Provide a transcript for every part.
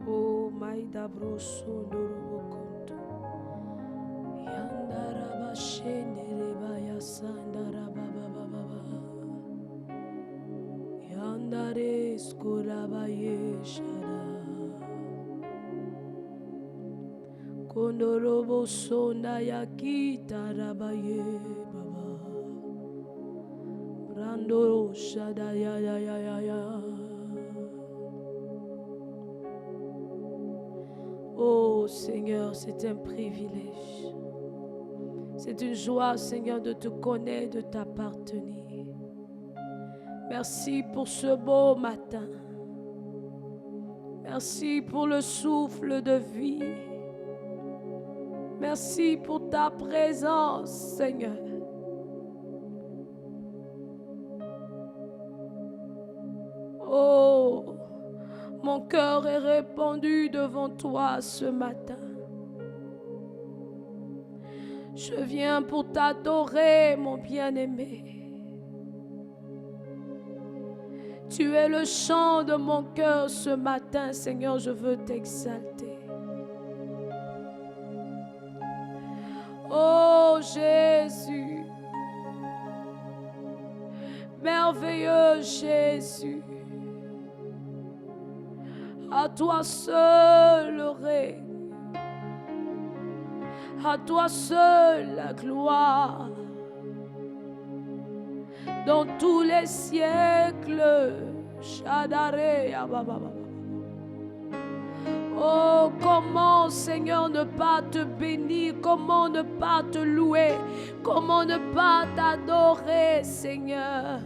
Oh, maida broso ndorobo konto. Yandara bashende rebaya sandara baba. Yandare skurabaye shada. Kondorobo sonda yakita rabaye baba. Brando shada ya. Oh Seigneur, c'est un privilège. C'est une joie, Seigneur, de te connaître, de t'appartenir. Merci pour ce beau matin. Merci pour le souffle de vie. Merci pour ta présence, Seigneur. Oh, mon cœur est répandu devant toi ce matin. Je viens pour t'adorer, mon bien-aimé. Tu es le chant de mon cœur ce matin, Seigneur, je veux t'exalter. Oh Jésus, merveilleux Jésus, à toi seul le règne, à toi seul la gloire, dans tous les siècles. Shaddai, Ababa. Oh, comment, Seigneur, ne pas te bénir, comment ne pas te louer, comment ne pas t'adorer, Seigneur.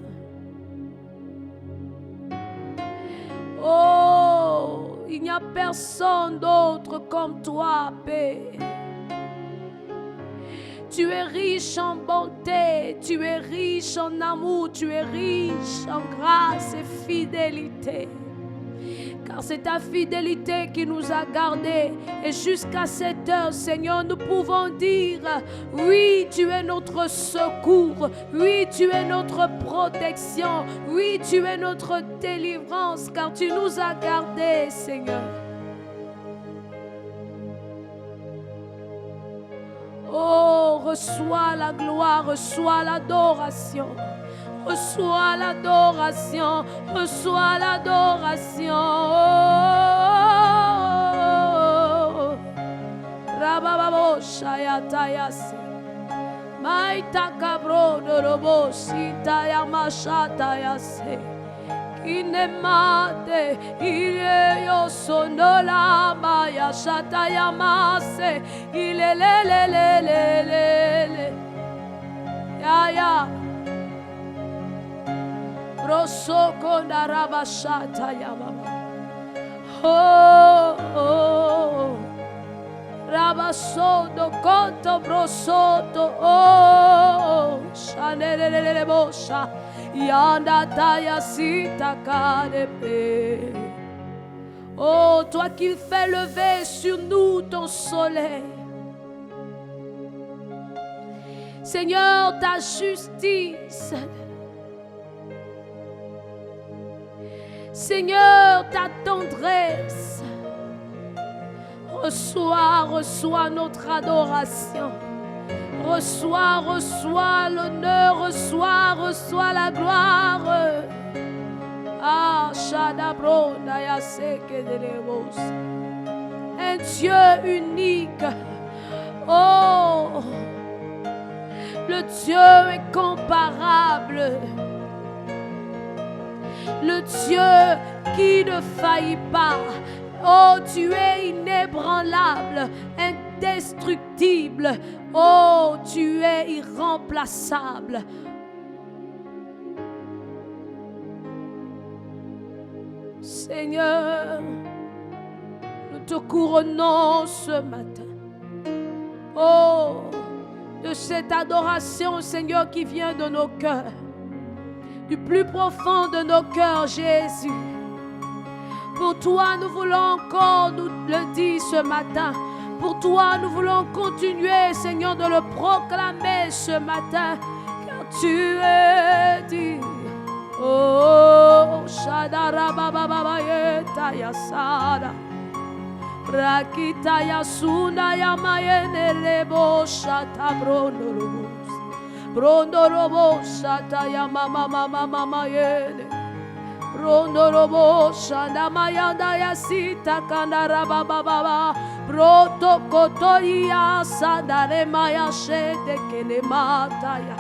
Oh, il n'y a personne d'autre comme toi, Père. Tu es riche en bonté, tu es riche en amour, tu es riche en grâce et fidélité. Car c'est ta fidélité qui nous a gardés. Et jusqu'à cette heure, Seigneur, nous pouvons dire, oui, tu es notre secours. Oui, tu es notre protection. Oui, tu es notre délivrance, car tu nous as gardés, Seigneur. Oh, reçois la gloire, reçois l'adoration. Reçois l'adoration, reçois l'adoration. Rabababo shayatayase. Maita kabro dorobo sitaya mashatayase. Kinemate ileyo sonola maya shatayamase. Ilelelelelele. Ya. Rosso con la rabashata yamama. Oh, rabasodo conto brosoto. Oh, shanelele bosha. Yanda taya sita kadepe. Oh, toi qui fais lever sur nous ton soleil. Seigneur, ta justice. Seigneur, ta tendresse. Reçois notre adoration. Reçois l'honneur. Reçois la gloire. Ah, Shadabrona Yaseke de Levos. Un Dieu unique. Oh, le Dieu incomparable. Le Dieu qui ne faillit pas. Oh, tu es inébranlable, indestructible. Oh, tu es irremplaçable. Seigneur, nous te couronnons ce matin. Oh, de cette adoration, Seigneur, qui vient de nos cœurs. Du plus profond de nos cœurs, Jésus. Pour toi, nous voulons encore nous le dire ce matin. Pour toi, nous voulons continuer, Seigneur, de le proclamer ce matin. Car tu es digne. Oh, Shadara Baba Baba Yeta Yasada. Rakita Yasuna Yamayene Lebo Shata Brondorobos. Brondorobos Shata Yamama Mama Yene. Brondorobo Shanda Mayanda Yasita Kandara Baba Baba. Broto Kotoya Sadare Maya Shede Kene Mataya.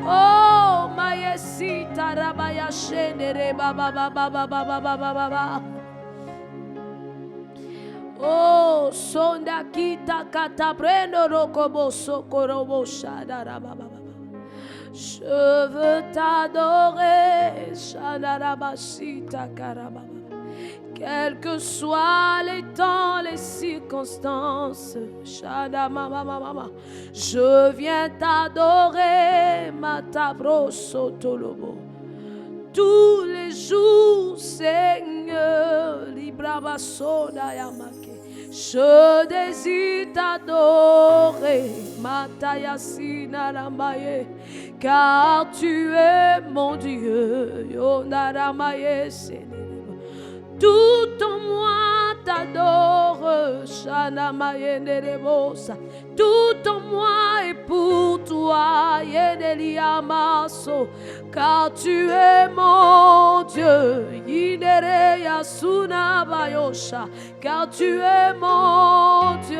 Oh, Mayesita Rabaya Shede Baba Baba Baba Baba Baba. Oh, Sonda Kita Katabrendo Rokobo Sokorobo Shadara Baba Baba. Je veux t'adorer, Shadarabashita Karababa. Quels que soient les temps, les circonstances, Shadamamamama. Je viens t'adorer, Matabro Sotolobo. Tous les jours, Seigneur, Librava Soda Yamake. Je désire t'adorer, Matayasina Ramaye, car tu es mon Dieu, Yonaramaye Sénéro. Tout en moi t'adore, Shanamaye Nerebosa. Tout en moi est pour toi, Yeneliamaso, car tu es mon Dieu, Yinere Yasuna Bayosha, car tu es mon Dieu.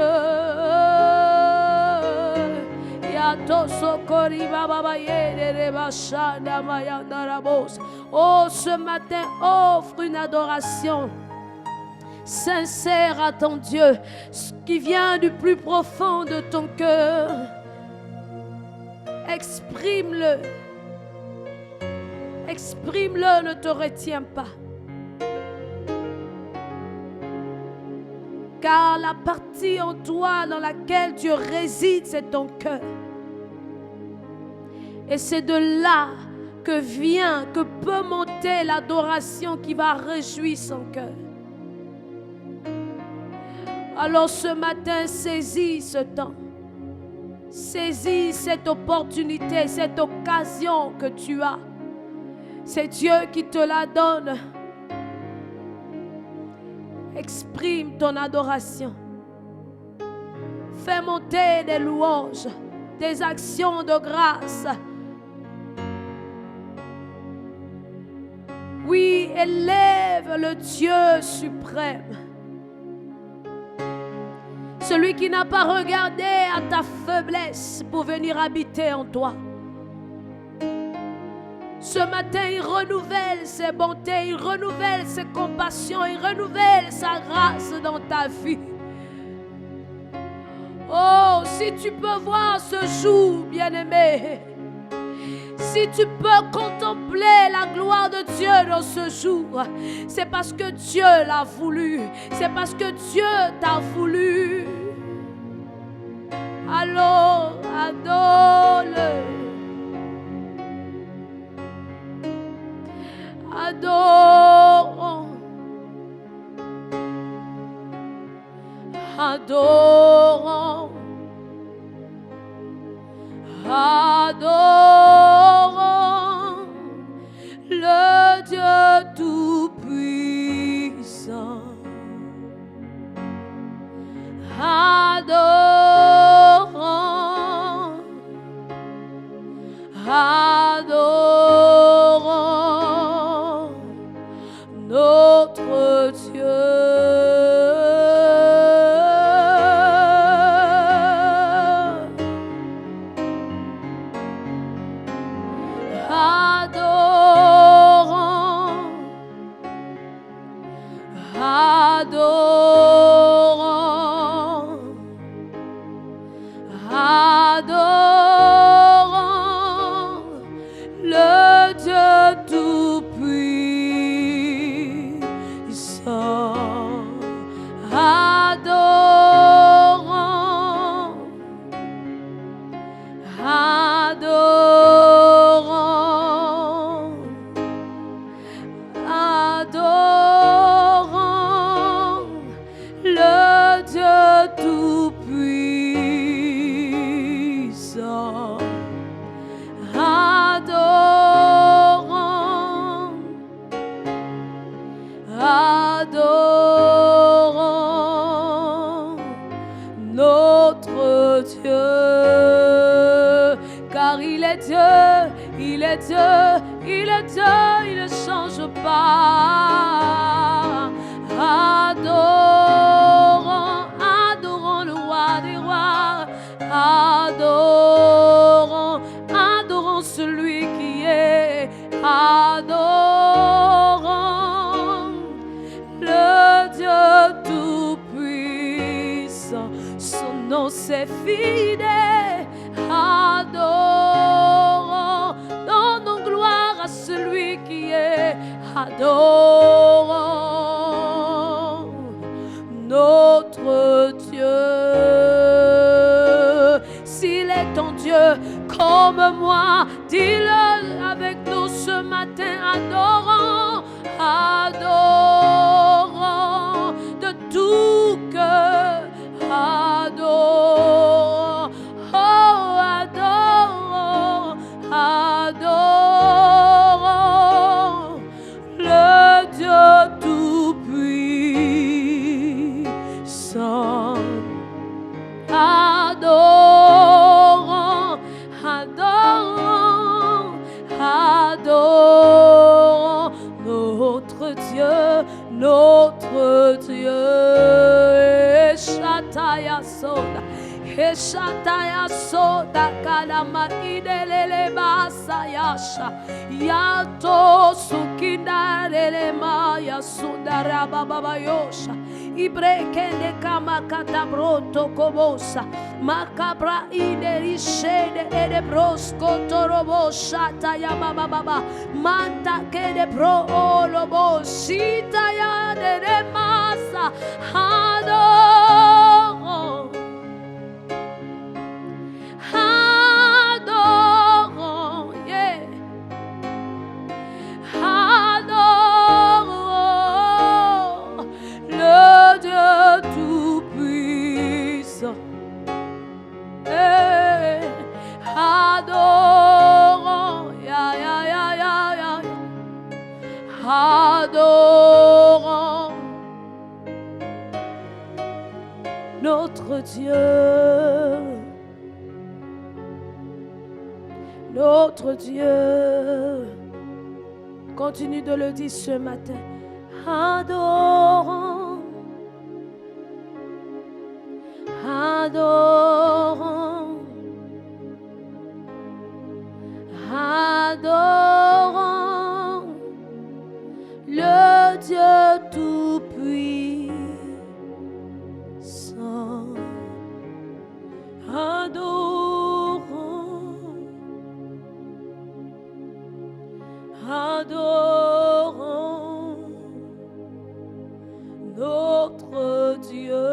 Oh, ce matin, offre une adoration sincère à ton Dieu, ce qui vient du plus profond de ton cœur. Exprime-le. Exprime-le, ne te retiens pas. Car la partie en toi dans laquelle Dieu réside, c'est ton cœur. Et c'est de là que peut monter l'adoration qui va réjouir son cœur. Alors ce matin, saisis ce temps. Saisis cette opportunité, cette occasion que tu as. C'est Dieu qui te la donne. Exprime ton adoration. Fais monter des louanges, des actions de grâce. Oui, élève le Dieu suprême. Celui qui n'a pas regardé à ta faiblesse pour venir habiter en toi. Ce matin, il renouvelle ses bontés, il renouvelle ses compassions, il renouvelle sa grâce dans ta vie. Oh, si tu peux voir ce jour, bien-aimé, si tu peux contempler la gloire de Dieu dans ce jour, c'est parce que Dieu l'a voulu, c'est parce que Dieu t'a voulu. Alors, adore-le. Adorons, adorons, adorons le Dieu tout-puissant. Adorons, adorons notre Dieu. Adorons, adorons, adorons le Dieu tout-puissant. Adorons, adorons, adorons Adorons notre Dieu, car il est Dieu, il est Dieu, il est Dieu, il ne change pas. Adorons, adorons le roi des rois, adorons, adorons celui qui est, adorons le Dieu tout-puissant, son nom c'est fidèle, adorons, donnons gloire à celui qui est, adorons notre Dieu. S'il est ton Dieu comme moi, dis-le avec nous ce matin, adorons, adorons de tout cœur, adorons, oh, adorons, adorons le Dieu tout-puissant. Adorons, adorons, adorons notre Dieu, notre Dieu. Eshataya soda, Eshataya soda, kalama idelele basayasha, yato sukinda lele maya sundara baba yosha. Ibrekende kama katabroto kobosa makabra ide rishede ede brosko torobo shata ya baba baba manta kede pro olobo shita ya de masa adoro adoro yeah adorons, adorons notre Dieu, notre Dieu. Continue de le dire ce matin. Adorons, adorons, adorons le Dieu tout-puissant. Adorons, adorons notre Dieu.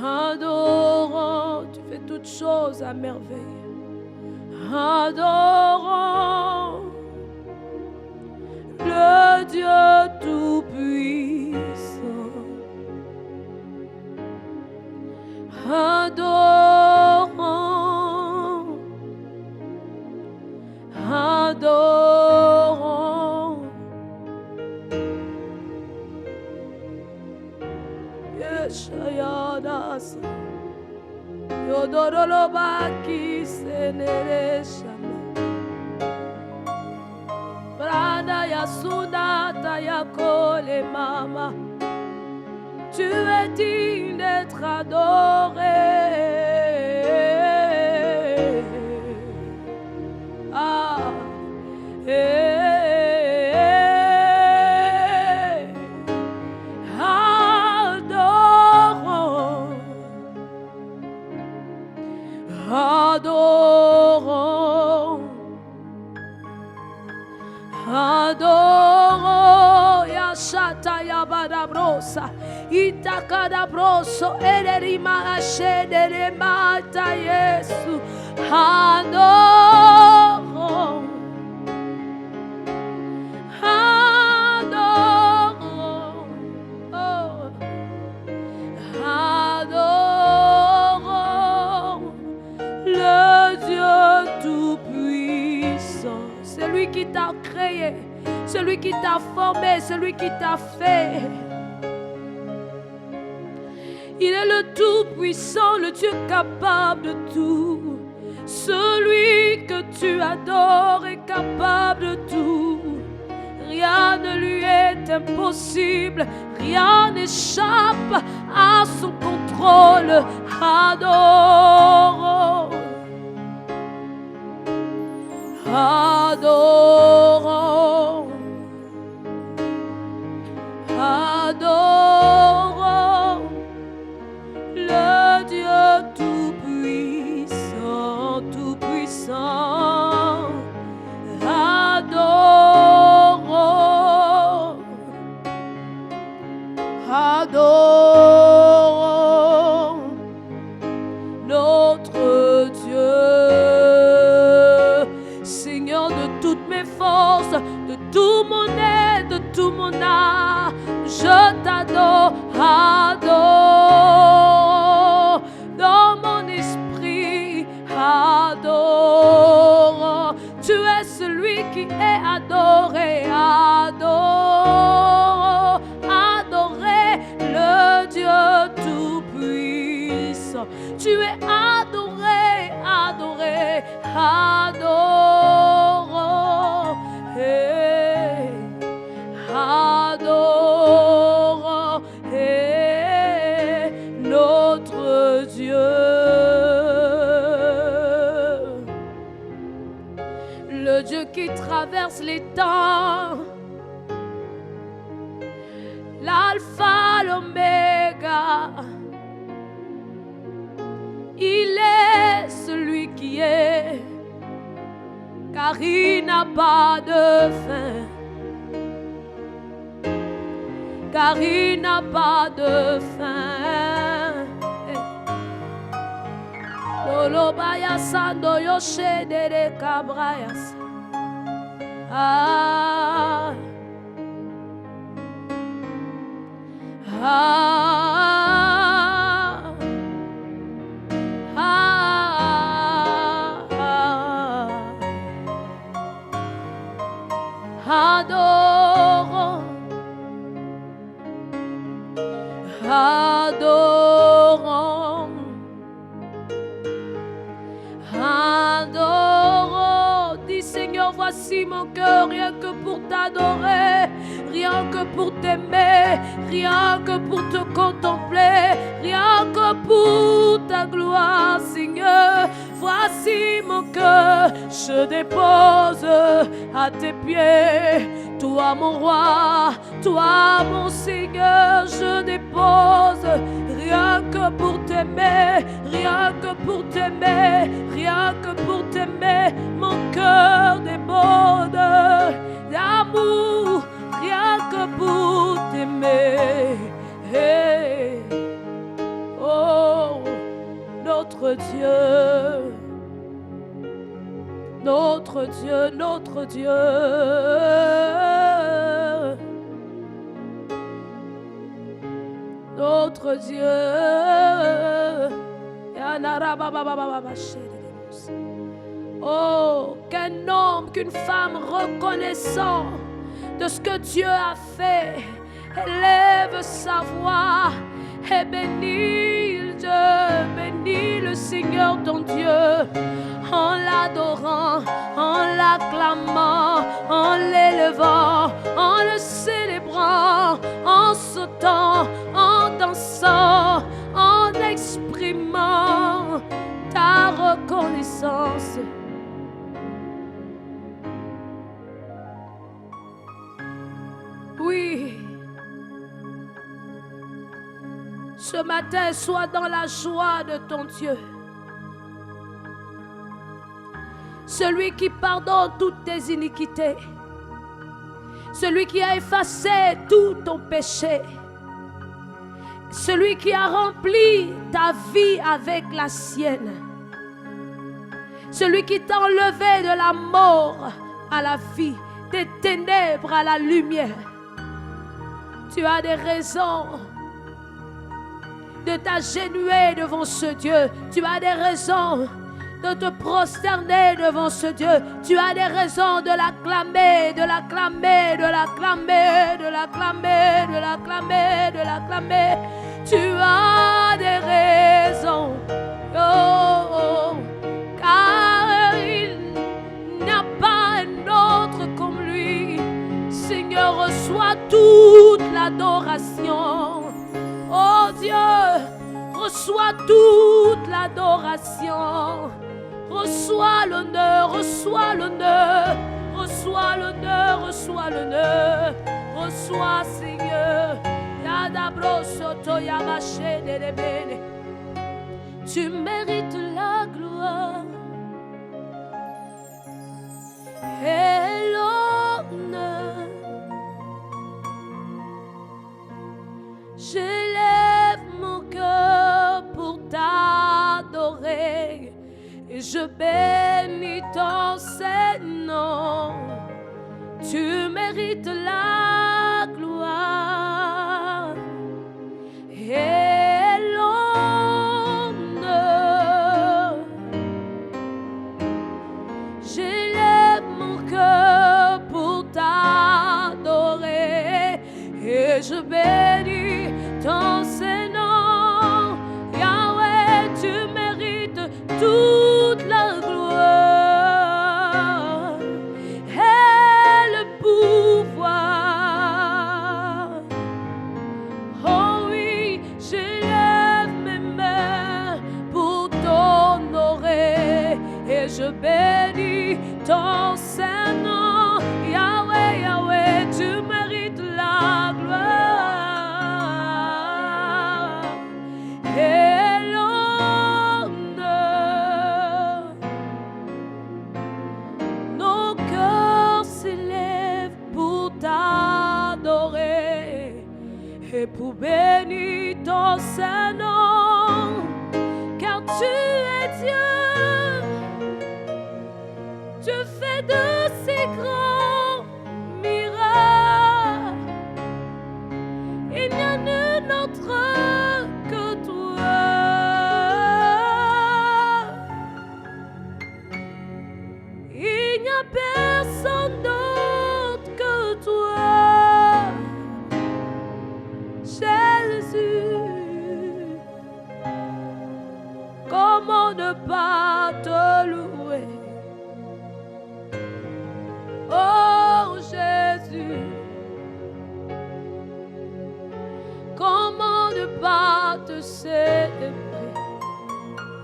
Adorons, tu fais toutes choses à merveille. Adorons le Dieu tout-puissant. Adorons, adorons. Yeshayadas Yodorolobaki Senereshama Brada Yasuda Tayakole Mama. Tu es digne d'être adoré. Ah, adorons, adorons, adorons. Yashata Yabadabrosa Itakadabroso Ederima Ashedere Mata Yesu. Adorons, adorons, oh, celui qui t'a formé, celui qui t'a fait. Il est le Tout-Puissant, le Dieu capable de tout. Celui que tu adores est capable de tout. Rien ne lui est impossible, rien n'échappe à son contrôle. Adorons, adorons, adorons le Dieu tout-puissant, tout-puissant. Adorons, adorons notre Dieu. Seigneur de toutes mes forces, de tout mon être, de tout mon âme, je t'adore, adore dans mon esprit, adore. Tu es celui qui est adoré, adore, adorer le Dieu tout-puissant. Tu es adoré, adoré, adore, hey, adore, hey, notre Dieu. Le Dieu qui traverse les temps, l'alpha, l'oméga. Il est celui qui est, car il n'a pas de fin, car il n'a pas de fin. Lolo baya sando yoshe dere kabrayas. Ah, ah, ah, ah. Adorons, adorons, adorons. Dis Seigneur, voici mon cœur, rien que pour t'adorer, rien que pour t'aimer, rien que pour te contempler, rien que pour ta gloire, Seigneur. Voici mon cœur, je dépose à tes pieds. Toi mon roi, toi mon Seigneur, je dépose rien que pour t'aimer, rien que pour t'aimer, rien que pour t'aimer. Mon cœur déborde d'amour, rien que pour t'aimer. Hey. Oh, notre Dieu, notre Dieu, notre Dieu. Notre Dieu. Oh, qu'un homme, qu'une femme reconnaissant de ce que Dieu a fait, élève sa voix et bénit Dieu, bénit le Seigneur ton Dieu, en l'adorant, en l'acclamant, en l'élevant, en le célébrant, en sautant, en dansant, en exprimant ta reconnaissance. Oui, ce matin, sois dans la joie de ton Dieu. Celui qui pardonne toutes tes iniquités. Celui qui a effacé tout ton péché. Celui qui a rempli ta vie avec la sienne. Celui qui t'a enlevé de la mort à la vie, des ténèbres à la lumière. Tu as des raisons de t'agenouiller devant ce Dieu. Tu as des raisons de te prosterner devant ce Dieu. Tu as des raisons de l'acclamer, de l'acclamer, de l'acclamer, de l'acclamer, de l'acclamer, de l'acclamer. Tu as des raisons, oh, car il n'y a pas un autre comme lui. Seigneur, reçois toute l'adoration. Oh Dieu, reçois toute l'adoration. Reçois l'honneur, reçois l'honneur, reçois l'honneur, reçois l'honneur. Reçois, Seigneur. Tu mérites la gloire et l'honneur. J'élève mon cœur pour t'adorer et je bénis ton Saint-Nom. Tu mérites la gloire et l'honneur. J'élève mon cœur pour t'adorer et je bénis ton Saint-Nom. Yahweh, tu mérites toute la gloire et le pouvoir. Oh oui, j'élève mes mains pour t'honorer et je bénis ton Saint-Nom. Yahweh, Yahweh, tu mérites la gloire et l'honneur. Nos cœurs s'élèvent pour t'adorer et pour bénir ton Saint-Nom, car tu es Dieu. Tu fais de si grands miracles. Il n'y a nul autre que toi. Il n'y a personne d'autre que toi. Jésus, comment ne pas te louer? Oh Jésus, comment ne pas te célébrer?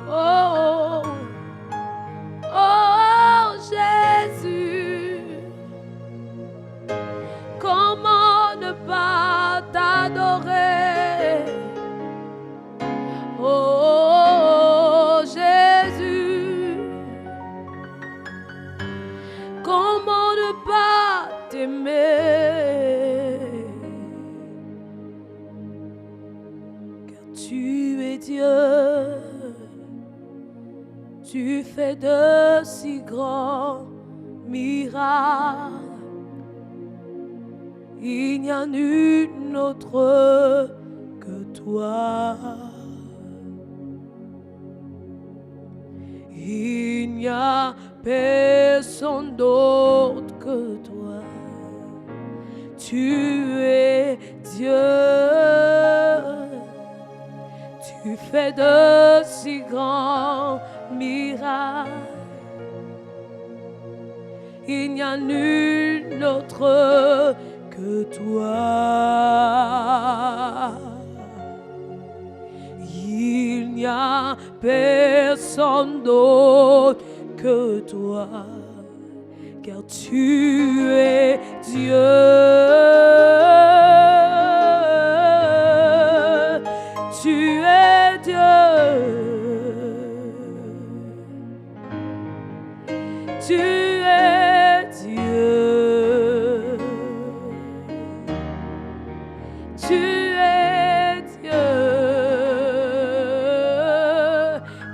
Oh, oh Jésus, comment ne pas t'adorer? Oh Jésus, comment ne pas t'aimer? Car tu es Dieu, tu fais de si grands miracles. Il n'y a nul autre que toi. Il n'y a personne d'autre que toi. Tu es Dieu. Tu fais de si grands miracles. Il n'y a nul autre que toi. Il n'y a personne d'autre que toi, car tu es Dieu. Tu es Dieu. Tu es Dieu. Tu es Dieu.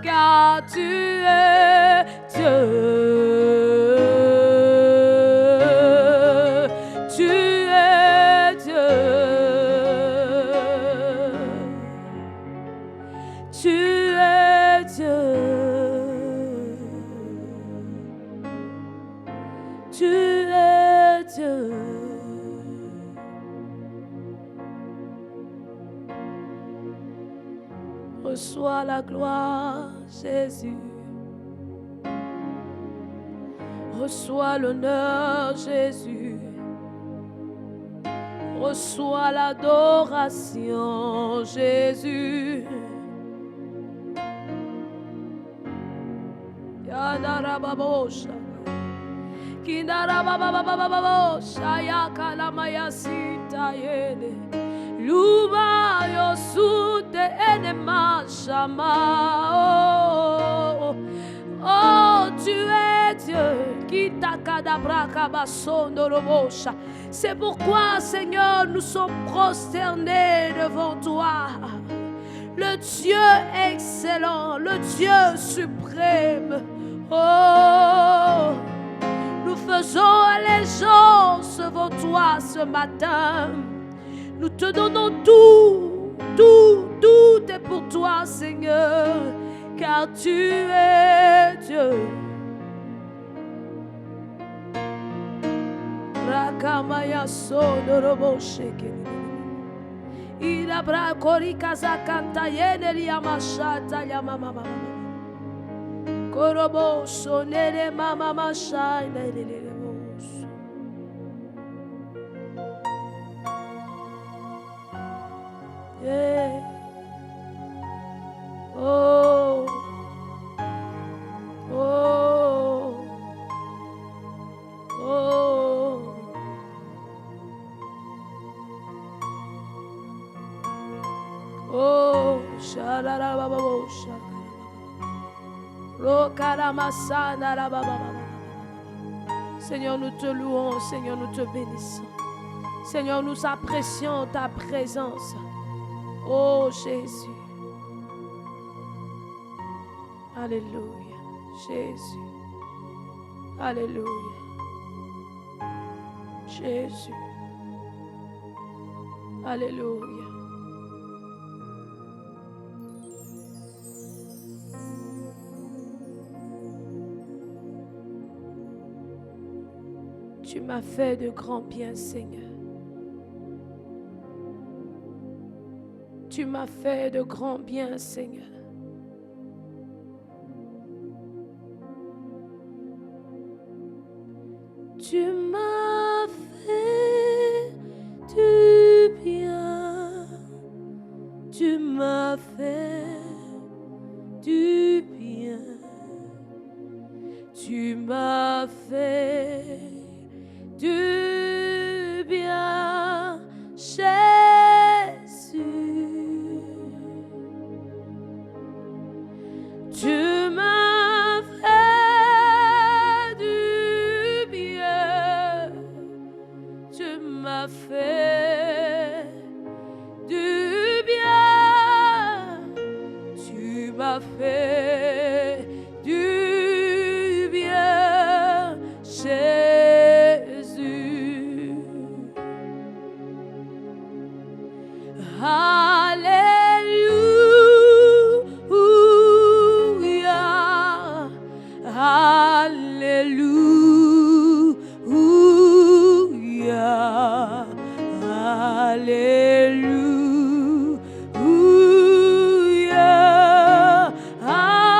Car tu es Dieu. Tu es Reçois la gloire, Jésus. Reçois l'honneur, Jésus. Reçois l'adoration, Jésus. Yadarababosha. Kindarabababababosha. Yakalamayasita yele. Luma yosute enema shama. Oh, tu es Dieu. C'est pourquoi, Seigneur, nous sommes prosternés devant toi. Le Dieu excellent, le Dieu suprême. Oh, nous faisons allégeance devant toi ce matin. Nous te donnons tout, tout, tout est pour toi, Seigneur, car tu es Dieu. Rakamaya sodorobo shekeli. Ilabra korika zakanta yeneli yamashata yamama. Korobo sonere mama mashai lelele. Yeah. Oh, oh, oh, oh, shalala baba bo shalala, Seigneur, nous te louons, Seigneur, nous te bénissons. Seigneur, nous apprécions ta présence. Oh Jésus. Alléluia. Jésus. Alléluia. Jésus. Alléluia. Tu m'as fait de grands biens, Seigneur. Tu m'as fait de grands biens, Seigneur. Tu m'as fait du bien. Tu m'as fait du bien. Tu m'as fait du bien, Jésus. Tu m'as fait du bien. Tu m'as fait du bien. Tu m'as fait du bien, Jésus. Alléluia. Alléluia. Alléluia. Amen.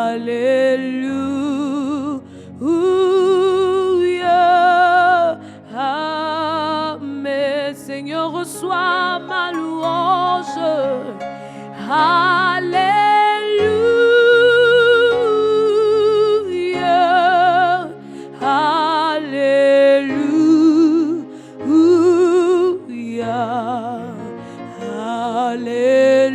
Alléluia. Alléluia. Amen. Seigneur, reçois ma louange. Alléluia. Alléluia. Alléluia. Alléluia.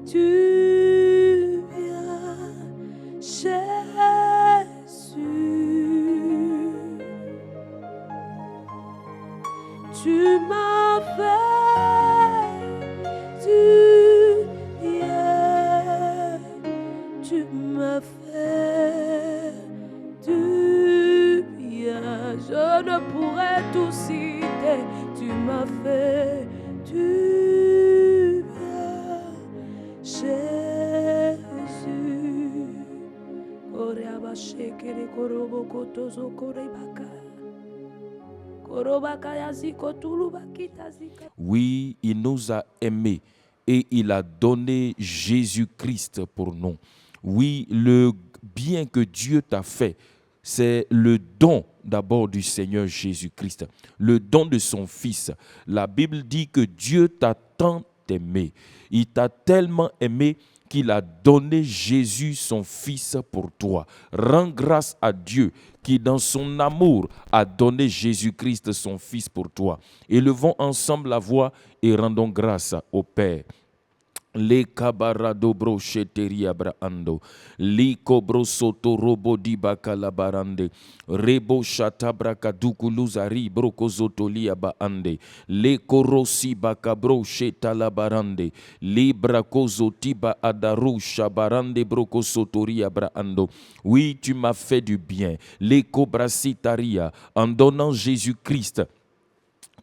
tu viens, Jésus. Tu m'as fait du bien, tu m'as fait du bien. Je ne pourrais tout citer, tu m'as fait du bien, Jésus. Koreaba shekere korobo kotozo korebaka. Oui, il nous a aimés et il a donné Jésus-Christ pour nous. Oui, le bien que Dieu t'a fait, c'est le don d'abord du Seigneur Jésus-Christ, le don de son Fils. La Bible dit que Dieu t'a tant aimé. Il t'a tellement aimé qu'il a donné Jésus, son Fils, pour toi. Rends grâce à Dieu qui, dans son amour, a donné Jésus-Christ, son Fils, pour toi. Élevons ensemble la voix et rendons grâce au Père. Le kabarado bro sheteri abraando, li kobro soto robo di bakalabarande, rebo shatabra kaduku luzari broko zotoli abaande, le korosi bakabro shetalabarande, li brako zotiba adaru shabarande broko sotori abraando. Oui, tu m'as fait du bien, le kobrasitaria, en donnant Jésus-Christ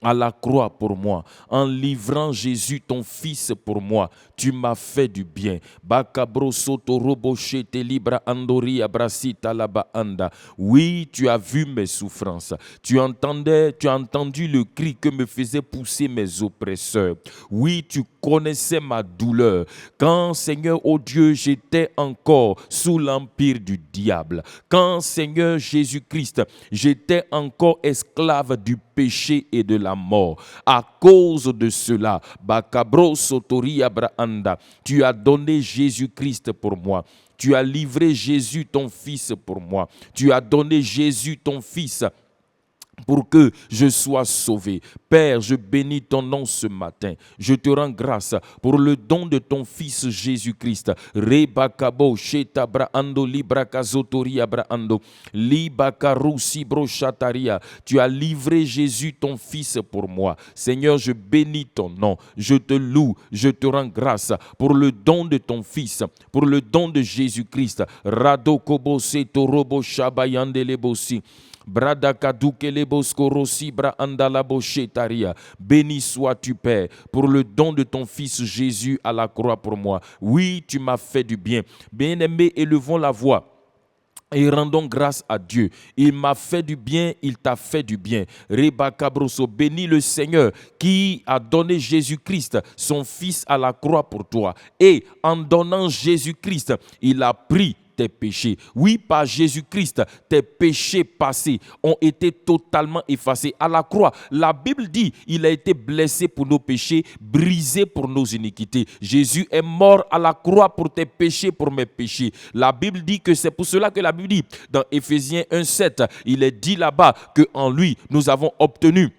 à la croix pour moi, en livrant Jésus ton Fils pour moi, tu m'as fait du bien. Bakabro soto robo shete libra andori abrasita laba anda. Oui, tu as vu mes souffrances. Tu as entendu le cri que me faisaient pousser mes oppresseurs. Oui, tu connaissais ma douleur. Quand, Seigneur, oh Dieu, j'étais encore sous l'empire du diable. Quand, Seigneur Jésus-Christ, j'étais encore esclave du péché et de la mort. À cause de cela, Bakabro Sotori Abraanda, tu as donné Jésus-Christ pour moi. Tu as livré Jésus ton Fils pour moi. Tu as donné Jésus ton Fils pour que je sois sauvé. Père, je bénis ton nom ce matin. Je te rends grâce pour le don de ton Fils Jésus-Christ. Rebakabo shetabra ando librakazotori abraando libakaru sibro chataria. Tu as livré Jésus ton Fils pour moi. Seigneur, je bénis ton nom. Je te loue, je te rends grâce pour le don de ton Fils, pour le don de Jésus-Christ. Rado kobo seto robo shabayande lebosi. Béni sois-tu, Père, pour le don de ton Fils Jésus à la croix pour moi. Oui, tu m'as fait du bien. Bien-aimés, élevons la voix et rendons grâce à Dieu. Il m'a fait du bien, il t'a fait du bien. Rebaka broso, bénis le Seigneur qui a donné Jésus-Christ, son Fils, à la croix pour toi. Et en donnant Jésus-Christ, il a pris tes péchés. Oui, par Jésus-Christ, tes péchés passés ont été totalement effacés. À la croix, la Bible dit, il a été blessé pour nos péchés, brisé pour nos iniquités. Jésus est mort à la croix pour tes péchés, pour mes péchés. La Bible dit que c'est pour cela que la Bible dit, dans Éphésiens 1,7, il est dit là-bas qu'en lui, nous avons obtenu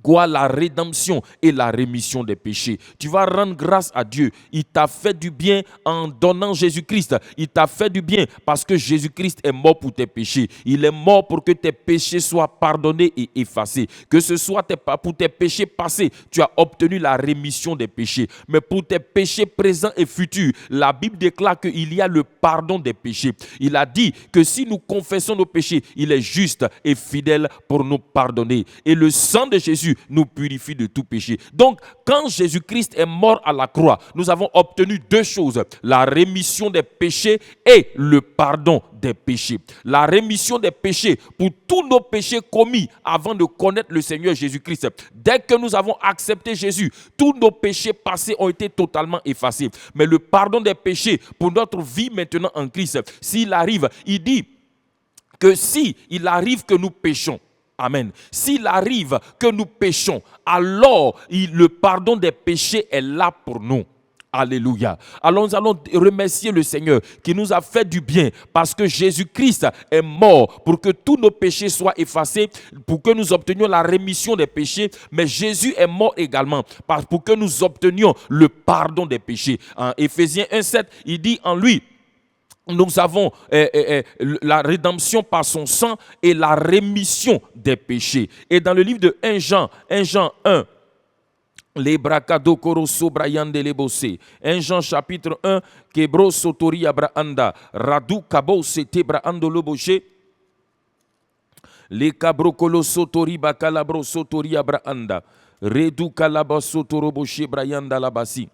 quoi? La rédemption et la rémission des péchés. Tu vas rendre grâce à Dieu. Il t'a fait du bien en donnant Jésus-Christ. Il t'a fait du bien parce que Jésus-Christ est mort pour tes péchés. Il est mort pour que tes péchés soient pardonnés et effacés. Que ce soit pour tes péchés passés, tu as obtenu la rémission des péchés. Mais pour tes péchés présents et futurs, la Bible déclare qu'il y a le pardon des péchés. Il a dit que si nous confessons nos péchés, il est juste et fidèle pour nous pardonner. Et le sang de Jésus nous purifie de tout péché. Donc, quand Jésus-Christ est mort à la croix, nous avons obtenu deux choses, la rémission des péchés et le pardon des péchés. La rémission des péchés pour tous nos péchés commis avant de connaître le Seigneur Jésus-Christ. Dès que nous avons accepté Jésus, tous nos péchés passés ont été totalement effacés. Mais le pardon des péchés pour notre vie maintenant en Christ, s'il arrive, il dit que s'il arrive que nous péchons, amen. S'il arrive que nous péchons, alors le pardon des péchés est là pour nous. Alléluia. Alors nous allons remercier le Seigneur qui nous a fait du bien parce que Jésus-Christ est mort pour que tous nos péchés soient effacés, pour que nous obtenions la rémission des péchés. Mais Jésus est mort également pour que nous obtenions le pardon des péchés. En Éphésiens 1,7, il dit en lui, nous avons la rédemption par son sang et la rémission des péchés. Et dans le livre de 1 Jean 1, les bracado koroso brayande les bossé. 1 Jean chapitre 1, kebro sotori abraanda, radu kabo sete braando loboché. Les cabro kolo sotori bakalabro sotori abraanda, redu kalaba sotoro boché brayanda labasi.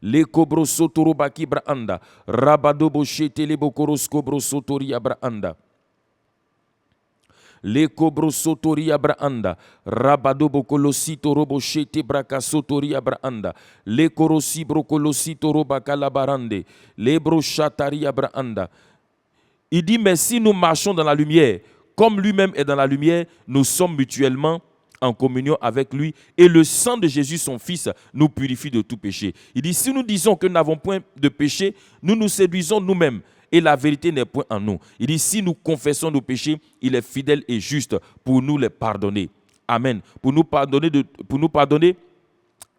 Les cobro sotoro baki braanda, rabado boché telebo koros cobro sotori abraanda. Le cobro sotori abraanda, rabado bokolosito robo shete braka sotori abraanda, le korosi brokolosito roba kalabarande, le brochatari abraanda. Il dit, mais si nous marchons dans la lumière, comme lui-même est dans la lumière, nous sommes mutuellement en communion avec lui et le sang de Jésus, son Fils, nous purifie de tout péché. Il dit, si nous disons que nous n'avons point de péché, nous nous séduisons nous-mêmes. Et la vérité n'est point en nous. Il dit, si nous confessons nos péchés, il est fidèle et juste pour nous les pardonner. Amen. Pour nous pardonner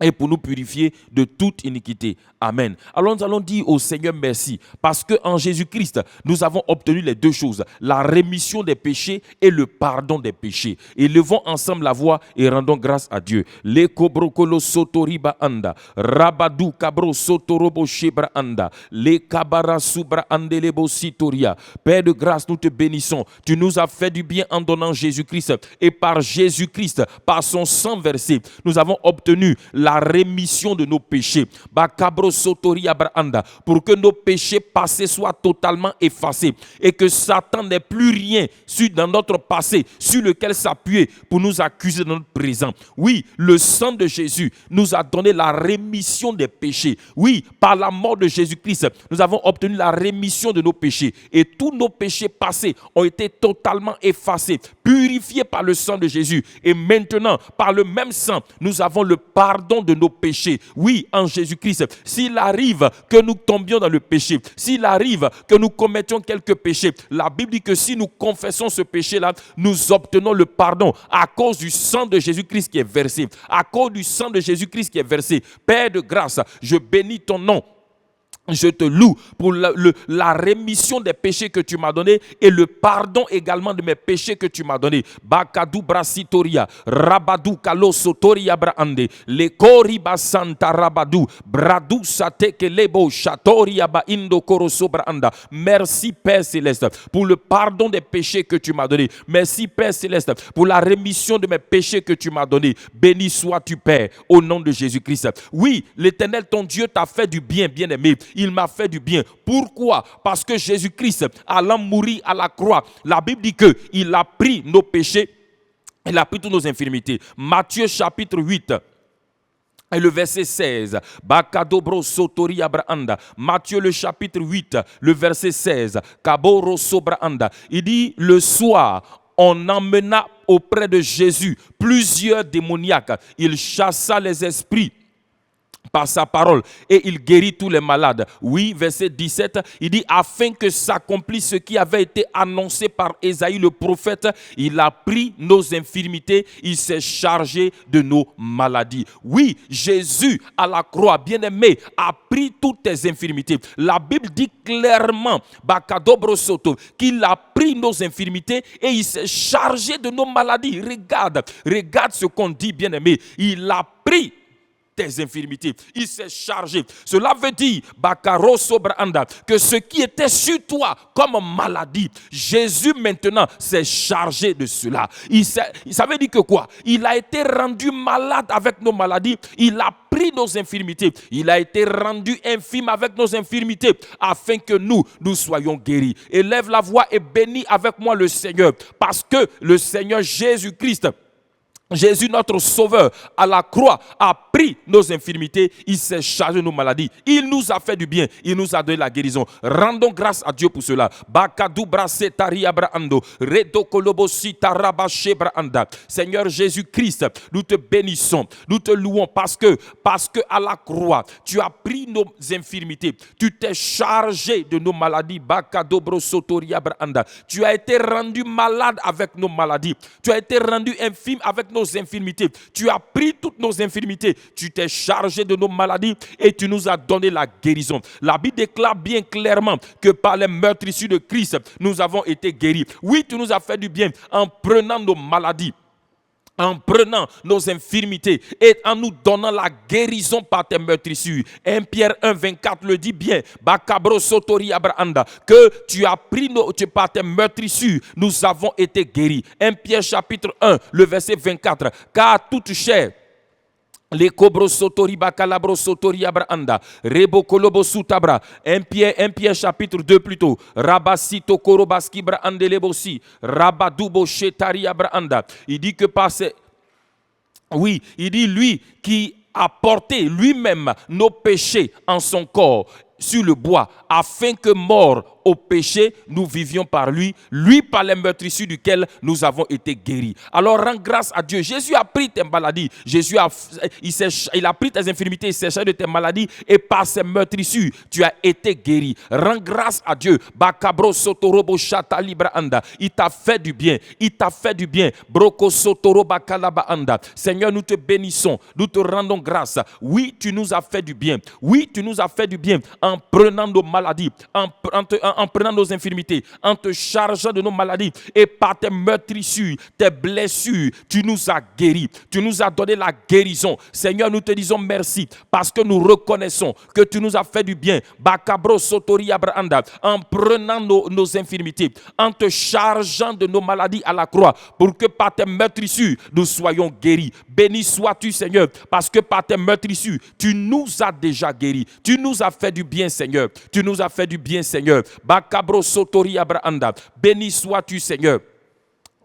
et pour nous purifier de toute iniquité. Amen. Alors nous allons dire au Seigneur merci parce qu'en Jésus-Christ, nous avons obtenu les deux choses, la rémission des péchés et le pardon des péchés. Et levons ensemble la voix et rendons grâce à Dieu. Le kobrokolo sotoriba anda, rabadu kabro sotorobo shebra anda, le kabara subra andelebo sitoria. Père de grâce, nous te bénissons. Tu nous as fait du bien en donnant Jésus-Christ et par Jésus-Christ, par son sang versé, nous avons obtenu la rémission de nos péchés. Pour que nos péchés passés soient totalement effacés et que Satan n'ait plus rien dans notre passé sur lequel s'appuyer pour nous accuser de notre présent. Oui, le sang de Jésus nous a donné la rémission des péchés. Oui, par la mort de Jésus-Christ, nous avons obtenu la rémission de nos péchés et tous nos péchés passés ont été totalement effacés, purifiés par le sang de Jésus. Et maintenant, par le même sang, nous avons le pardon de nos péchés. Oui, en Jésus-Christ, s'il arrive que nous tombions dans le péché, s'il arrive que nous commettions quelques péchés, la Bible dit que si nous confessons ce péché-là, nous obtenons le pardon à cause du sang de Jésus-Christ qui est versé. À cause du sang de Jésus-Christ qui est versé. Père de grâce, je bénis ton nom. Je te loue pour la rémission des péchés que tu m'as donné et le pardon également de mes péchés que tu m'as donné. Bakadou brasitoria, rabadou kalo sotoria braande, le kori basanta rabadou, bradou sate kelebo chatoria ba indo koroso braanda. Merci Père Céleste pour le pardon des péchés que tu m'as donné. Merci Père Céleste pour la rémission de mes péchés que tu m'as donné. Béni sois-tu Père au nom de Jésus-Christ. Oui, l'Éternel ton Dieu t'a fait du bien, bien-aimé. Il m'a fait du bien. Pourquoi? Parce que Jésus-Christ, allant mourir à la croix, la Bible dit qu'il a pris nos péchés, il a pris toutes nos infirmités. Matthieu chapitre 8. Et le verset 16, Bakadobro Sotori Abraanda, Matthieu le chapitre 8, le verset 16, Kaboro Sobraanda, il dit le soir, on emmena auprès de Jésus plusieurs démoniaques, il chassa les esprits par sa parole et il guérit tous les malades. Oui, verset 17, il dit afin que s'accomplisse ce qui avait été annoncé par Ésaïe le prophète, il a pris nos infirmités, il s'est chargé de nos maladies. Oui, Jésus à la croix, bien-aimé, a pris toutes tes infirmités. La Bible dit clairement, Bakadobro Soto, qu'il a pris nos infirmités et il s'est chargé de nos maladies. Regarde ce qu'on dit, bien-aimé. Il a pris tes infirmités. Il s'est chargé. Cela veut dire, que ce qui était sur toi comme maladie, Jésus maintenant s'est chargé de cela. Ça veut dire que quoi? Il a été rendu malade avec nos maladies. Il a pris nos infirmités. Il a été rendu infirme avec nos infirmités afin que nous soyons guéris. Élève la voix et bénis avec moi le Seigneur parce que le Seigneur Jésus-Christ Jésus, notre Sauveur, à la croix, a pris nos infirmités, il s'est chargé de nos maladies, il nous a fait du bien, il nous a donné la guérison. Rendons grâce à Dieu pour cela. Seigneur Jésus-Christ, nous te bénissons, nous te louons parce que à la croix, tu as pris nos infirmités, tu t'es chargé de nos maladies. Tu as été rendu malade avec nos maladies, tu as été rendu infirme avec nos infirmités. Tu as pris toutes nos infirmités. Tu t'es chargé de nos maladies et tu nous as donné la guérison. La Bible déclare bien clairement que par les meurtrissures de Christ, nous avons été guéris. Oui, tu nous as fait du bien en prenant nos maladies, en prenant nos infirmités et en nous donnant la guérison par tes meurtrissures. 1 Pierre 1, 24 le dit bien. Que tu as pris par tes meurtrissures, nous avons été guéris. 1 Pierre chapitre 1, le verset 24. Car toute chair, les cobros sotori bakalabro sotori abranda rebo kolobo sutabra 1 Pierre chapitre 2 plutôt rabasito korobaski bra andelebosi rabadubo shetari abranda. Il dit que par ces... Oui, il dit lui qui a porté lui-même nos péchés en son corps sur le bois, afin que mort au péché, nous vivions par lui, lui par les meurtrissures duquel nous avons été guéris. Alors rends grâce à Dieu. Jésus a pris tes maladies, il a pris tes infirmités, il s'est chargé de tes maladies et par ses meurtrissures, tu as été guéri. Rends grâce à Dieu. Bakabro sotorobo shata libra anda. Il t'a fait du bien, il t'a fait du bien. Broko sotoro bakalaba anda. Seigneur, nous te bénissons, nous te rendons grâce. Oui, tu nous as fait du bien. Oui, tu nous as fait du bien en prenant nos maladies, en prenant nos infirmités, en te chargeant de nos maladies et par tes meurtrissures, tes blessures, tu nous as guéris, tu nous as donné la guérison. Seigneur, nous te disons merci parce que nous reconnaissons que tu nous as fait du bien. Bakabro sotori abranda, en prenant nos infirmités, en te chargeant de nos maladies à la croix pour que par tes meurtrissures, nous soyons guéris. Béni sois-tu, Seigneur, parce que par tes meurtrissures, tu nous as déjà guéris. Tu nous as fait du bien, Seigneur. Tu nous as fait du bien, Seigneur. Bakabro sotori abranda. Béni sois-tu, Seigneur.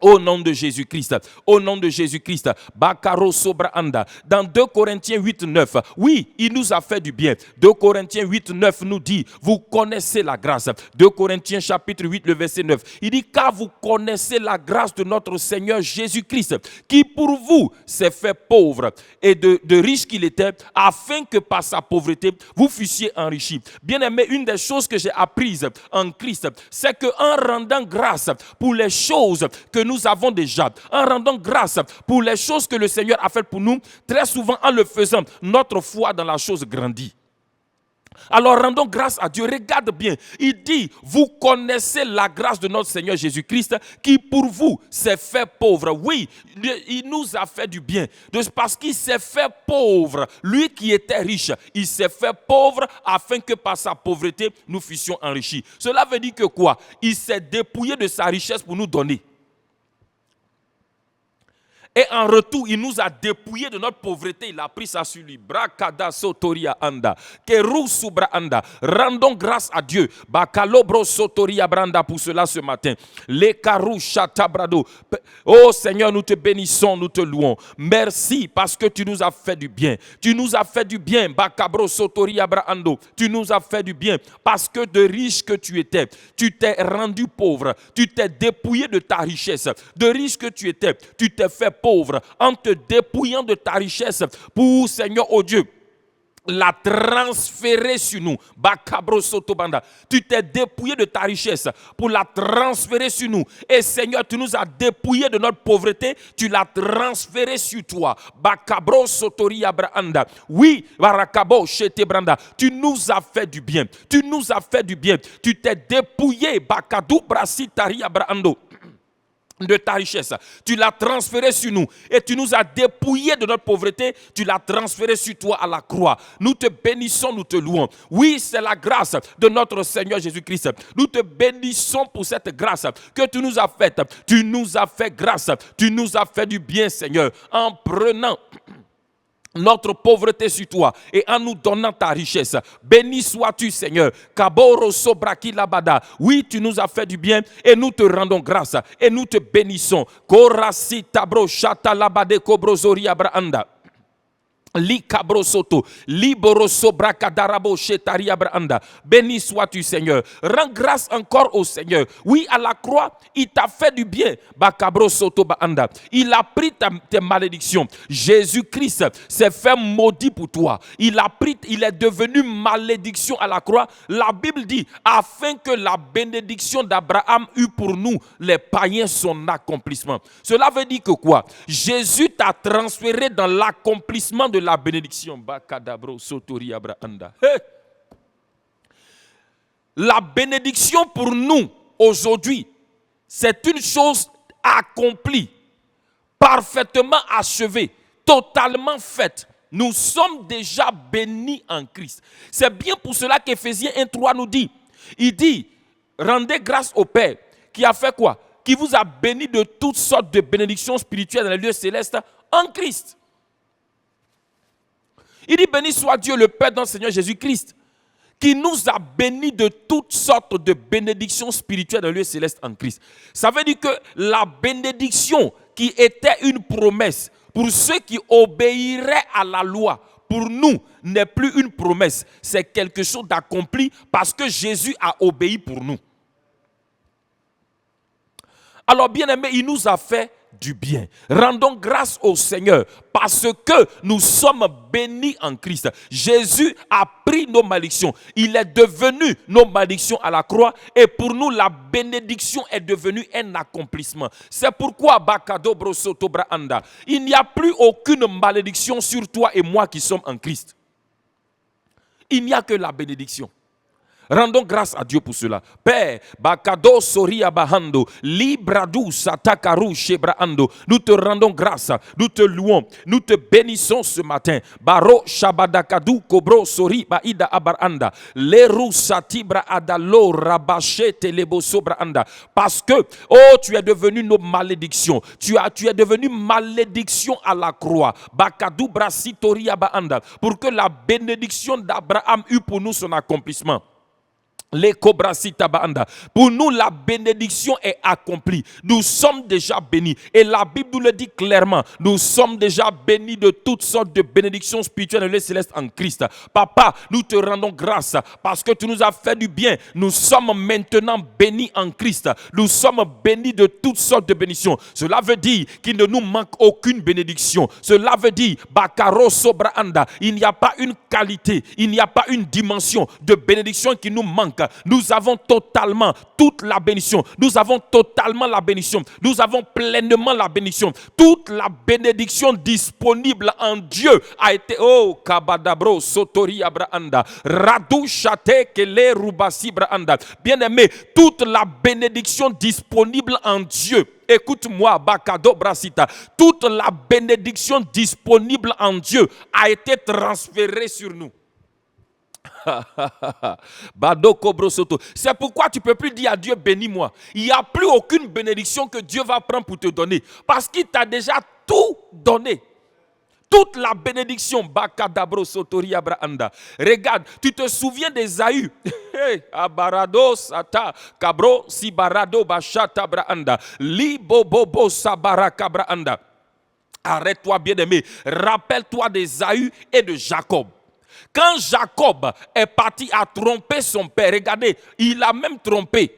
Au nom de Jésus-Christ, au nom de Jésus-Christ, Bakaro Sobraanda. Dans 2 Corinthiens 8, 9, oui, il nous a fait du bien. 2 Corinthiens 8, 9 nous dit, vous connaissez la grâce. 2 Corinthiens chapitre 8, le verset 9, il dit, car vous connaissez la grâce de notre Seigneur Jésus-Christ, qui pour vous s'est fait pauvre et de riche qu'il était, afin que par sa pauvreté, vous fussiez enrichis. Bien-aimé, une des choses que j'ai apprises en Christ, c'est qu'en rendant grâce pour les choses que nous avons déjà, en rendant grâce pour les choses que le Seigneur a faites pour nous, très souvent en le faisant, notre foi dans la chose grandit. Alors rendons grâce à Dieu. Regarde bien, il dit, vous connaissez la grâce de notre Seigneur Jésus-Christ qui pour vous s'est fait pauvre. Oui, il nous a fait du bien parce qu'il s'est fait pauvre. Lui qui était riche, il s'est fait pauvre afin que par sa pauvreté nous fussions enrichis. Cela veut dire que quoi? Il s'est dépouillé de sa richesse pour nous donner. Et en retour, il nous a dépouillés de notre pauvreté. Il a pris ça sur lui. Brakada sotoria anda. Keru subra anda. Rendons grâce à Dieu. Bakalobro sotoria branda pour cela ce matin. Le karu chatabrado. Oh Seigneur, nous te bénissons, nous te louons. Merci parce que tu nous as fait du bien. Tu nous as fait du bien. Bakabro sotoria brando. Tu nous as fait du bien parce que de riche que tu étais, tu t'es rendu pauvre. Tu t'es dépouillé de ta richesse. De riche que tu étais, tu t'es fait pauvre en te dépouillant de ta richesse pour, Seigneur, oh Dieu, la transférer sur nous. Bakabro sotobanda. Tu t'es dépouillé de ta richesse pour la transférer sur nous. Et Seigneur, tu nous as dépouillé de notre pauvreté, tu l'as transféré sur toi. Bakabro sotori abranda. Oui, barakabo shete branda. Tu nous as fait du bien. Tu nous as fait du bien. Tu t'es dépouillé. Bakadou brasitari abrando. De ta richesse, tu l'as transféré sur nous et tu nous as dépouillé de notre pauvreté, tu l'as transféré sur toi à la croix. Nous te bénissons, nous te louons. Oui, c'est la grâce de notre Seigneur Jésus-Christ. Nous te bénissons pour cette grâce que tu nous as faite. Tu nous as fait grâce, tu nous as fait du bien, Seigneur, en prenant notre pauvreté sur toi et en nous donnant ta richesse. Béni sois-tu, Seigneur. Kaboro sobraki labada. Oui, tu nous as fait du bien et nous te rendons grâce et nous te bénissons. Korasi tabro shata labade kobrozori abraanda. Li cabrosoto, liboro sobra kadarabo shetari abranda. Béni sois-tu, Seigneur. Rends grâce encore au Seigneur. Oui, à la croix, il t'a fait du bien. Ba cabrosoto baanda. Il a pris tes malédictions. Jésus-Christ s'est fait maudit pour toi. Il est devenu malédiction à la croix. La Bible dit, afin que la bénédiction d'Abraham eût pour nous, les païens, son accomplissement. Cela veut dire que quoi? Jésus t'a transféré dans l'accomplissement de la bénédiction. La bénédiction pour nous aujourd'hui, c'est une chose accomplie, parfaitement achevée, totalement faite. Nous sommes déjà bénis en Christ. C'est bien pour cela qu'Éphésiens 1:3 nous dit, il dit, rendez grâce au Père qui a fait quoi? Qui vous a béni de toutes sortes de bénédictions spirituelles dans les lieux célestes en Christ. Il dit, béni soit Dieu le Père de notre Seigneur Jésus-Christ, qui nous a bénis de toutes sortes de bénédictions spirituelles dans le lieu céleste en Christ. Ça veut dire que la bénédiction qui était une promesse pour ceux qui obéiraient à la loi, pour nous, n'est plus une promesse. C'est quelque chose d'accompli parce que Jésus a obéi pour nous. Alors, bien-aimés, il nous a fait du bien. Rendons grâce au Seigneur parce que nous sommes bénis en Christ. Jésus a pris nos malédictions. Il est devenu nos malédictions à la croix et pour nous, la bénédiction est devenue un accomplissement. C'est pourquoi, il n'y a plus aucune malédiction sur toi et moi qui sommes en Christ. Il n'y a que la bénédiction. Rendons grâce à Dieu pour cela. Père, Bakado Soria Bahando, Libradu Satakaru Shebraando. Nous te rendons grâce, nous te louons, nous te bénissons ce matin. Baro Shabadakadu Kobro Sori Baida Abaranda. Leru Satibra Adalo Rabache Telebo Sobraanda. Parce que, oh, tu es devenu nos malédictions. Tu es devenu malédiction à la croix. Bakadu Brasitoria Baanda. Pour que la bénédiction d'Abraham eût pour nous son accomplissement. Pour nous, la bénédiction est accomplie. Nous sommes déjà bénis. Et la Bible nous le dit clairement. Nous sommes déjà bénis de toutes sortes de bénédictions spirituelles dans les célestes en Christ. Papa, nous te rendons grâce parce que tu nous as fait du bien. Nous sommes maintenant bénis en Christ. Nous sommes bénis de toutes sortes de bénédictions. Cela veut dire qu'il ne nous manque aucune bénédiction. Cela veut dire, Bakaro Sobraanda, il n'y a pas une qualité, il n'y a pas une dimension de bénédiction qui nous manque. Nous avons totalement toute la bénédiction. Nous avons totalement la bénédiction. Nous avons pleinement la bénédiction. Toute la bénédiction disponible en Dieu a été. Oh, Kabadabro, Sotori Abraanda, Radu Shate Kele Rubasi Braanda. Bien-aimé, toute la bénédiction disponible en Dieu. Écoute-moi, Bakado Brasita. Toute la bénédiction disponible en Dieu a été transférée sur nous. C'est pourquoi tu ne peux plus dire à Dieu bénis-moi. Il n'y a plus aucune bénédiction que Dieu va prendre pour te donner parce qu'il t'a déjà tout donné. Toute la bénédiction. Regarde, tu te souviens d'Ésaü. Abarado sata kabro sibarado bashata braanda libobobo sabara kabraanda. Arrête-toi, bien-aimé. Rappelle-toi d'Ésaü et de Jacob. Quand Jacob est parti à tromper son père, regardez, il a même trompé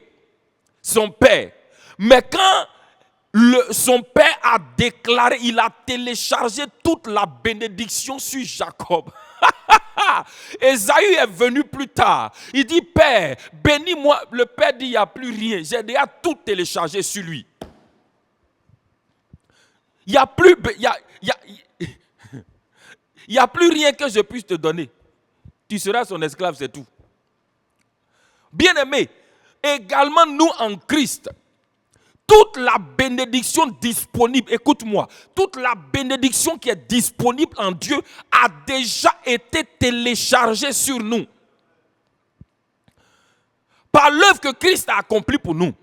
son père. Mais quand son père a déclaré, il a téléchargé toute la bénédiction sur Jacob. Ésaü est venu plus tard. Il dit, Père, bénis-moi. Le père dit, il n'y a plus rien. J'ai déjà tout téléchargé sur lui. Il n'y a plus... Il n'y a plus rien que je puisse te donner. Tu seras son esclave, c'est tout. Bien-aimé, également nous en Christ, toute la bénédiction disponible, écoute-moi, toute la bénédiction qui est disponible en Dieu a déjà été téléchargée sur nous. Par l'œuvre que Christ a accomplie pour nous.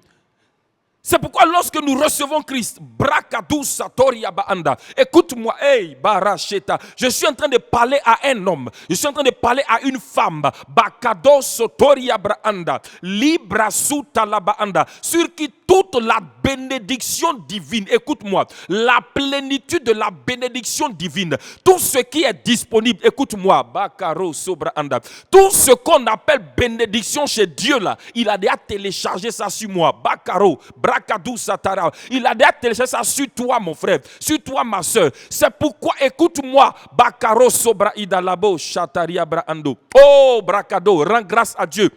C'est pourquoi lorsque nous recevons Christ, Brakadou Satoria Baanda, écoute-moi, hey, Baracheta, je suis en train de parler à un homme, je suis en train de parler à une femme, Bakado Sotoria Braanda, Libra Suta la Baanda, sur qui toute la bénédiction divine, écoute-moi, la plénitude de la bénédiction divine, tout ce qui est disponible, écoute-moi, Bakaro Sobraanda, tout ce qu'on appelle bénédiction chez Dieu là, il a déjà téléchargé ça sur moi, Bakaro, Brakadou Satara, il a déjà téléchargé ça sur toi mon frère, sur toi ma soeur. C'est pourquoi, écoute-moi, Bakaro Sobraida Labo Shataria Braando, oh Brakado, rends grâce à Dieu.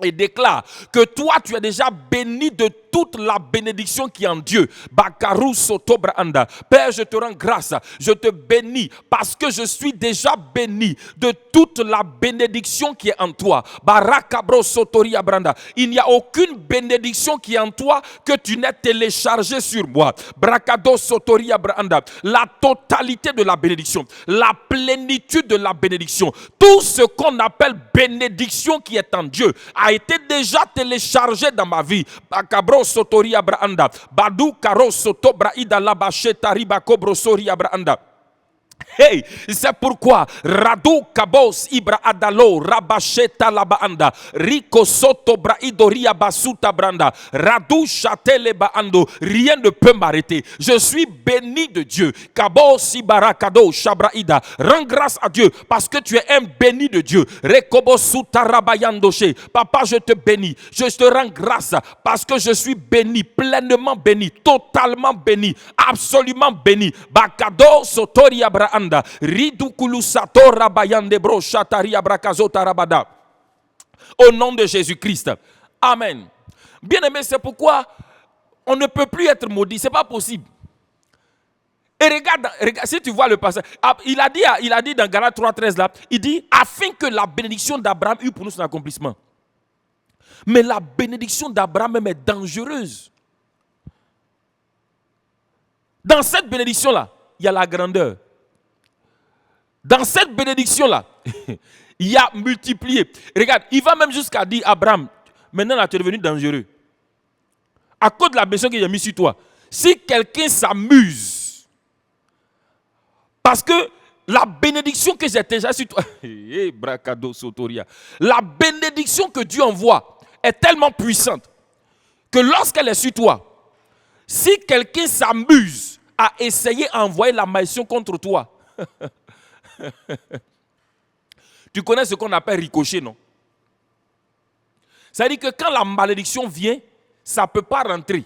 Et déclare que toi tu es déjà béni de toute la bénédiction qui est en Dieu. Bakaru Soto Braanda. Père, je te rends grâce, je te bénis parce que je suis déjà béni de toute la bénédiction qui est en toi. Barakabro Sotoria Branda. Il n'y a aucune bénédiction qui est en toi que tu n'aies téléchargé sur moi. Brakado Sotoria Branda. La totalité de la bénédiction, la plénitude de la bénédiction, tout ce qu'on appelle bénédiction qui est en Dieu a été déjà téléchargé dans ma vie. Bakabro Sotoria Braanda. Badou Karo Soto Braida Labacheta Riba Kobro Soria Braanda. Hey, c'est pourquoi Radou Kabos Ibra Adalo Rabacheta Labaanda Rico Soto Braidoria Basuta Branda Radou Chatele Baando, rien ne peut m'arrêter. Je suis béni de Dieu. Kabos Ibarakado Shabraida, rends grâce à Dieu parce que tu es un béni de Dieu. Rekobo Suta Rabayandoshe, papa, je te bénis. Je te rends grâce parce que je suis béni, pleinement béni, totalement béni, absolument béni. Bakado Sotoria Braanda. Au nom de Jésus-Christ. Amen. Bien-aimé, c'est pourquoi on ne peut plus être maudit. Ce n'est pas possible. Et regarde, si tu vois le passage, il a dit dans Galates 3:13 là, il dit afin que la bénédiction d'Abraham eût pour nous son accomplissement. Mais la bénédiction d'Abraham même est dangereuse. Dans cette bénédiction-là, il y a la grandeur. Dans cette bénédiction-là, il y a multiplié. Regarde, il va même jusqu'à dire Abraham, maintenant là tu es devenu dangereux. À cause de la bénédiction que j'ai mise sur toi. Si quelqu'un s'amuse, parce que la bénédiction que j'ai déjà sur toi, la bénédiction que Dieu envoie est tellement puissante que lorsqu'elle est sur toi, si quelqu'un s'amuse à essayer d'envoyer la malédiction contre toi, tu connais ce qu'on appelle ricochet, non? C'est-à-dire que quand la malédiction vient, ça ne peut pas rentrer.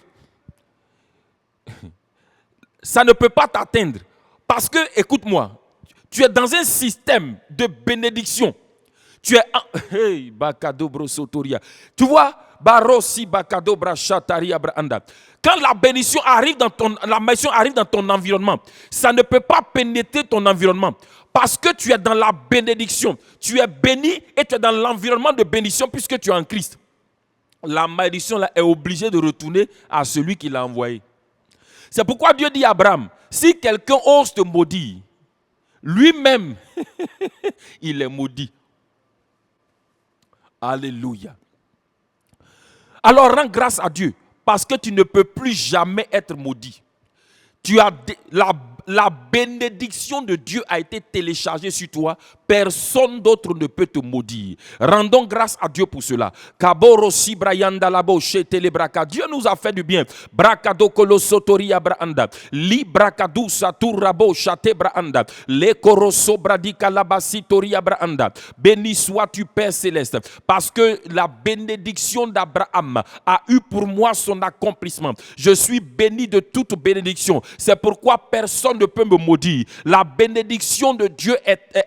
Ça ne peut pas t'atteindre. Parce que, écoute-moi, tu es dans un système de bénédiction. Tu es hey, Bakado Brosotoria. Tu vois, Barosi Bakado Brachataria Branda. Quand la bénédiction arrive la malédiction arrive dans ton environnement, ça ne peut pas pénétrer ton environnement. Parce que tu es dans la bénédiction. Tu es béni et tu es dans l'environnement de bénédiction puisque tu es en Christ. La malédiction là est obligée de retourner à celui qui l'a envoyé. C'est pourquoi Dieu dit à Abraham, si quelqu'un ose te maudire, lui-même, il est maudit. Alléluia. Alors rends grâce à Dieu parce que tu ne peux plus jamais être maudit. Tu as la bénédiction de Dieu a été téléchargée sur toi. Personne d'autre ne peut te maudire. Rendons grâce à Dieu pour cela. Dieu nous a fait du bien. Brakado kolosotoria braanda. Li brakadu saturabo chate braanda. Le koroso bradika labasitoria braanda. Béni sois-tu Père céleste, parce que la bénédiction d'Abraham a eu pour moi son accomplissement. Je suis béni de toute bénédiction. C'est pourquoi personne ne peut me maudire. La bénédiction de Dieu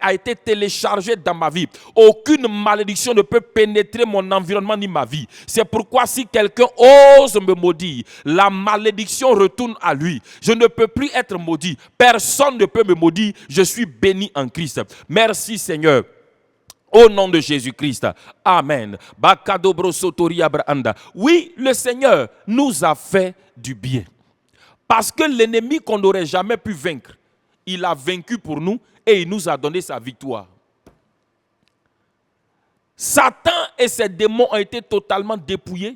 a été téléchargée dans ma vie. Aucune malédiction ne peut pénétrer mon environnement ni ma vie. C'est pourquoi si quelqu'un ose me maudire, la malédiction retourne à lui. Je ne peux plus être maudit. Personne ne peut me maudire. Je suis béni en Christ. Merci Seigneur. Au nom de Jésus-Christ. Amen. Oui, le Seigneur nous a fait du bien. Parce que l'ennemi qu'on n'aurait jamais pu vaincre, il a vaincu pour nous et il nous a donné sa victoire. Satan et ses démons ont été totalement dépouillés,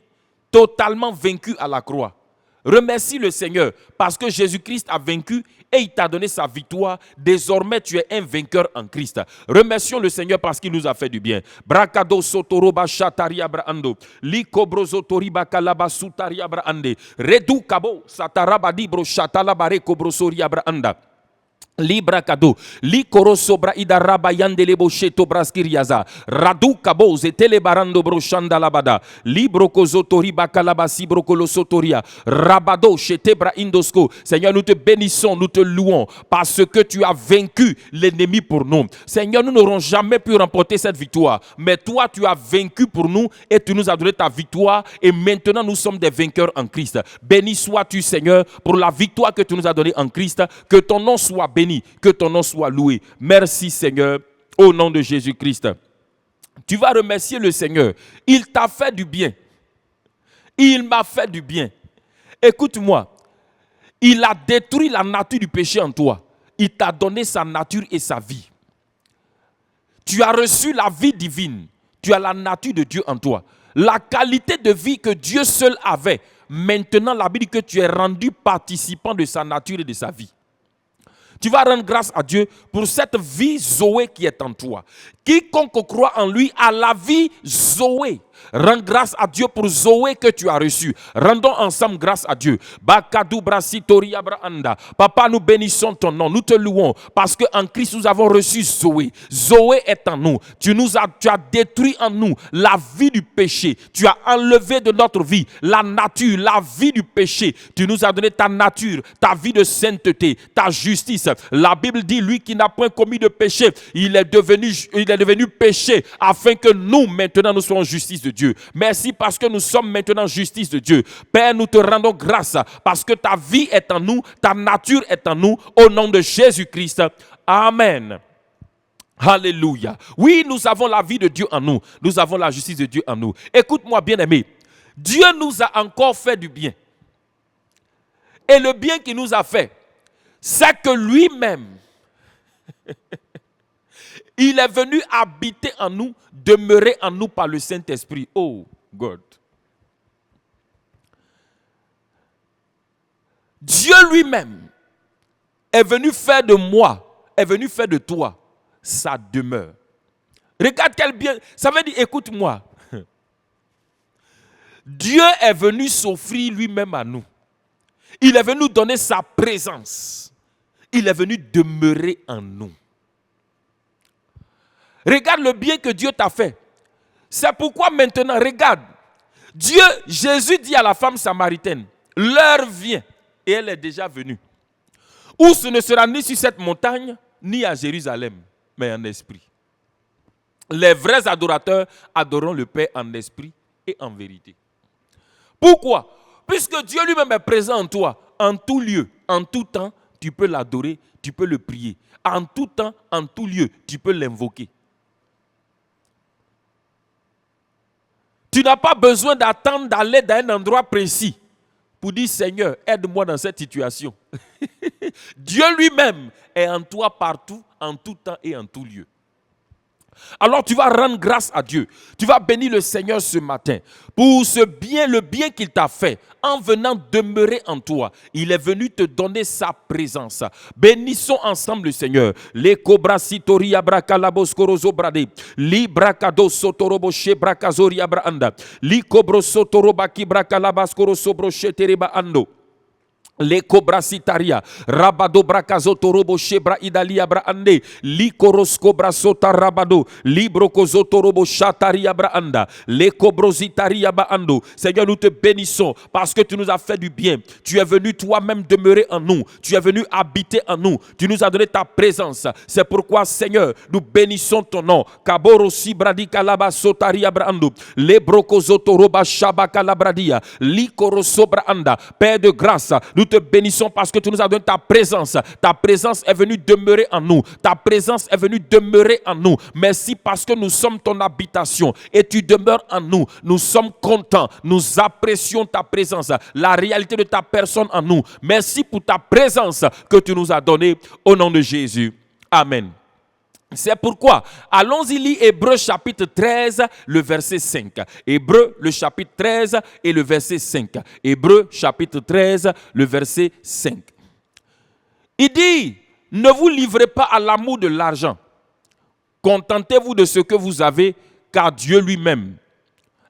totalement vaincu à la croix. Remercie le Seigneur parce que Jésus-Christ a vaincu et il t'a donné sa victoire. Désormais, tu es un vainqueur en Christ. Remercions le Seigneur parce qu'il nous a fait du bien. Brakado sotoroba shataria braando. Likobro zotoriba kalaba sutaria braande. Redu kabo sataraba libro shatalabare kobro soria braanda. Libra kado, li koro sobra ida raba yandele bosheto braskiriaza, radu kabo zetele barando broshanda labada, libro kozotori bakalaba sibro kolosotoria, rabado shetebra indosko. Seigneur, nous te bénissons, nous te louons parce que tu as vaincu l'ennemi pour nous. Seigneur, nous n'aurons jamais pu remporter cette victoire, mais toi tu as vaincu pour nous et tu nous as donné ta victoire et maintenant nous sommes des vainqueurs en Christ. Béni sois-tu Seigneur pour la victoire que tu nous as donnée en Christ, que ton nom soit béni. Que ton nom soit loué. Merci Seigneur, au nom de Jésus-Christ. Tu vas remercier le Seigneur. Il t'a fait du bien. Il m'a fait du bien. Écoute-moi. Il a détruit la nature du péché en toi. Il t'a donné sa nature et sa vie. Tu as reçu la vie divine. Tu as la nature de Dieu en toi. La qualité de vie que Dieu seul avait. Maintenant, la Bible dit que tu es rendu participant de sa nature et de sa vie. Tu vas rendre grâce à Dieu pour cette vie Zoé qui est en toi. Quiconque croit en lui a la vie Zoé. Rends grâce à Dieu pour Zoé que tu as reçu. Rendons ensemble grâce à Dieu. Papa, nous bénissons ton nom. Nous te louons parce qu'en Christ nous avons reçu Zoé. Zoé est en nous. Tu as détruit en nous la vie du péché. Tu as enlevé de notre vie la nature, la vie du péché. Tu nous as donné ta nature, ta vie de sainteté, ta justice. La Bible dit, lui qui n'a point commis de péché, il est devenu péché afin que nous, maintenant, nous soyons justice de Dieu. Merci parce que nous sommes maintenant justice de Dieu. Père, nous te rendons grâce parce que ta vie est en nous, ta nature est en nous, au nom de Jésus-Christ. Amen. Alléluia. Oui, nous avons la vie de Dieu en nous. Nous avons la justice de Dieu en nous. Écoute-moi, bien-aimé. Dieu nous a encore fait du bien. Et le bien qu'il nous a fait, c'est que lui-même, il est venu habiter en nous, demeurer en nous par le Saint-Esprit. Oh, God. Dieu lui-même est venu faire de moi, est venu faire de toi sa demeure. Regarde quel bien. Ça veut dire, écoute-moi. Dieu est venu s'offrir lui-même à nous. Il est venu nous donner sa présence. Il est venu demeurer en nous. Regarde le bien que Dieu t'a fait. C'est pourquoi maintenant, regarde. Dieu, Jésus dit à la femme samaritaine, l'heure vient, et elle est déjà venue, où ce ne sera ni sur cette montagne, ni à Jérusalem, mais en esprit. Les vrais adorateurs adoreront le Père en esprit et en vérité. Pourquoi? Puisque Dieu lui-même est présent en toi, en tout lieu, en tout temps, tu peux l'adorer, tu peux le prier. En tout temps, en tout lieu, tu peux l'invoquer. Tu n'as pas besoin d'attendre d'aller dans un endroit précis pour dire Seigneur, aide-moi dans cette situation. Dieu lui-même est en toi partout, en tout temps et en tout lieu. Alors tu vas rendre grâce à Dieu. Tu vas bénir le Seigneur ce matin pour ce bien, le bien qu'il t'a fait en venant demeurer en toi. Il est venu te donner sa présence. Bénissons ensemble le Seigneur. Les cobras sitori abrakalabos korozo brade. Li brakado sotorobo she brakazori abranda. Li kobro sotoroba ki brakalabas koroso broche tereba ando. Les cobrasitaria, rabado brakazo torobo shebra idalia braande, li koros cobra sota rabado, libro kozo torobo shataria braanda, les cobrositaria baando. Seigneur, nous te bénissons parce que tu nous as fait du bien. Tu es venu toi-même demeurer en nous. Tu es venu habiter en nous. Tu nous as donné ta présence. C'est pourquoi, Seigneur, nous bénissons ton nom. Kaboro si bradi kalaba sotaria braando, les brokozo toroba shabaka labradia, li koroso braanda. Père de grâce, nous te bénissons parce que tu nous as donné ta présence. Ta présence est venue demeurer en nous. Ta présence est venue demeurer en nous. Merci parce que nous sommes ton habitation et tu demeures en nous. Nous sommes contents. Nous apprécions ta présence. La réalité de ta personne en nous. Merci pour ta présence que tu nous as donnée au nom de Jésus. Amen. C'est pourquoi, allons-y lire Hébreux chapitre 13, le verset 5. Hébreux, le chapitre 13 et le verset 5. Hébreux chapitre 13, le verset 5. Il dit, ne vous livrez pas à l'amour de l'argent. Contentez-vous de ce que vous avez, car Dieu lui-même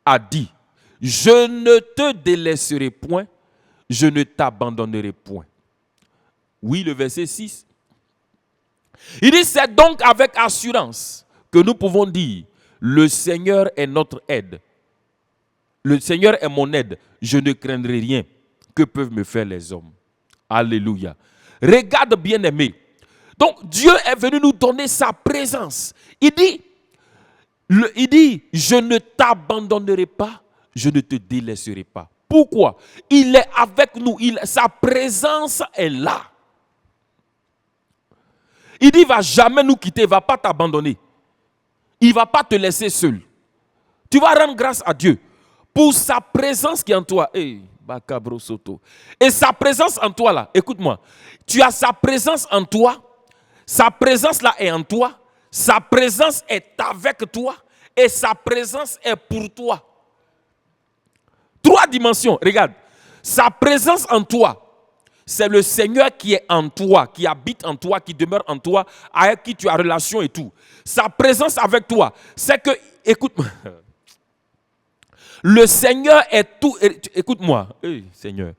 a dit, je ne te délaisserai point, je ne t'abandonnerai point. Oui, le verset 6. Il dit, c'est donc avec assurance que nous pouvons dire, le Seigneur est notre aide. Le Seigneur est mon aide. Je ne craindrai rien. Que peuvent me faire les hommes? Alléluia. Regarde, bien-aimé. Donc, Dieu est venu nous donner sa présence. Il dit, je ne t'abandonnerai pas, je ne te délaisserai pas. Pourquoi? Il est avec nous. Sa présence est là. Il dit, il ne va jamais nous quitter, il ne va pas t'abandonner. Il ne va pas te laisser seul. Tu vas rendre grâce à Dieu pour sa présence qui est en toi. Et sa présence en toi là, écoute-moi. Tu as sa présence en toi. Sa présence là est en toi. Sa présence est avec toi. Et sa présence est pour toi. 3 dimensions, regarde. Sa présence en toi. C'est le Seigneur qui est en toi, qui habite en toi, qui demeure en toi, avec qui tu as relation et tout. Sa présence avec toi, c'est que, écoute-moi, le Seigneur est tout, écoute-moi, Seigneur,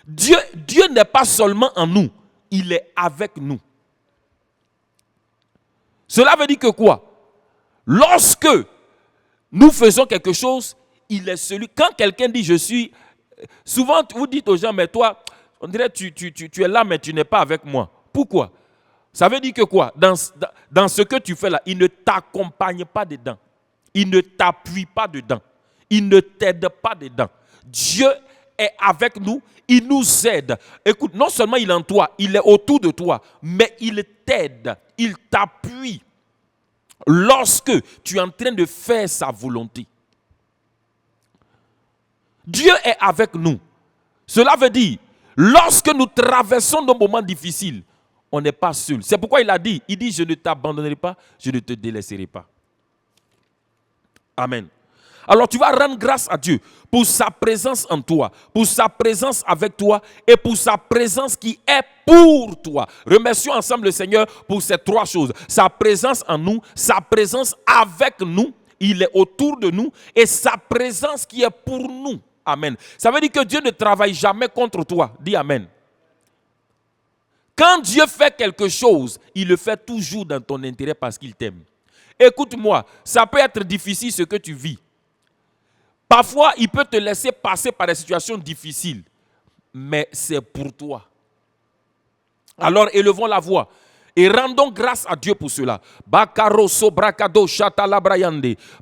Dieu n'est pas seulement en nous, il est avec nous. Cela veut dire que quoi? Lorsque nous faisons quelque chose, il est celui, quand quelqu'un dit je suis, souvent vous dites aux gens, mais toi, on dirait tu es là, mais tu n'es pas avec moi. Pourquoi? Ça veut dire que quoi? Dans ce que tu fais là, il ne t'accompagne pas dedans. Il ne t'appuie pas dedans. Il ne t'aide pas dedans. Dieu est avec nous, il nous aide. Écoute, non seulement il est en toi, il est autour de toi, mais il t'aide, il t'appuie lorsque tu es en train de faire sa volonté. Dieu est avec nous. Cela veut dire, lorsque nous traversons nos moments difficiles, on n'est pas seul. C'est pourquoi il dit, je ne t'abandonnerai pas, je ne te délaisserai pas. Amen. Alors tu vas rendre grâce à Dieu pour sa présence en toi, pour sa présence avec toi et pour sa présence qui est pour toi. Remercions ensemble le Seigneur pour ces 3 choses. Sa présence en nous, sa présence avec nous, il est autour de nous et sa présence qui est pour nous. Amen. Ça veut dire que Dieu ne travaille jamais contre toi. Dis Amen. Quand Dieu fait quelque chose, il le fait toujours dans ton intérêt parce qu'il t'aime. Écoute-moi, ça peut être difficile ce que tu vis. Parfois, il peut te laisser passer par des situations difficiles, mais c'est pour toi. Alors, élevons la voix et rendons grâce à Dieu pour cela.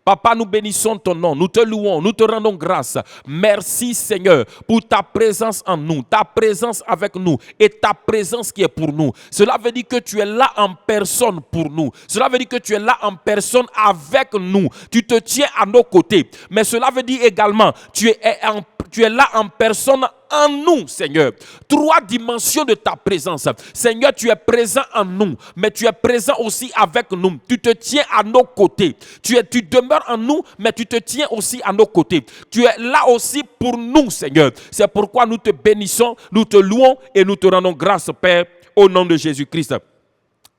Papa, nous bénissons ton nom, nous te louons, nous te rendons grâce. Merci Seigneur pour ta présence en nous, ta présence avec nous et ta présence qui est pour nous. Cela veut dire que tu es là en personne pour nous. Cela veut dire que tu es là en personne avec nous. Tu te tiens à nos côtés. Mais cela veut dire également, tu es là en personne en nous, Seigneur. 3 dimensions de ta présence. Seigneur, tu es présent en nous, mais tu es présent aussi avec nous. Tu te tiens à nos côtés. Tu demeures en nous, mais tu te tiens aussi à nos côtés. Tu es là aussi pour nous, Seigneur. C'est pourquoi nous te bénissons, nous te louons et nous te rendons grâce, Père, au nom de Jésus-Christ.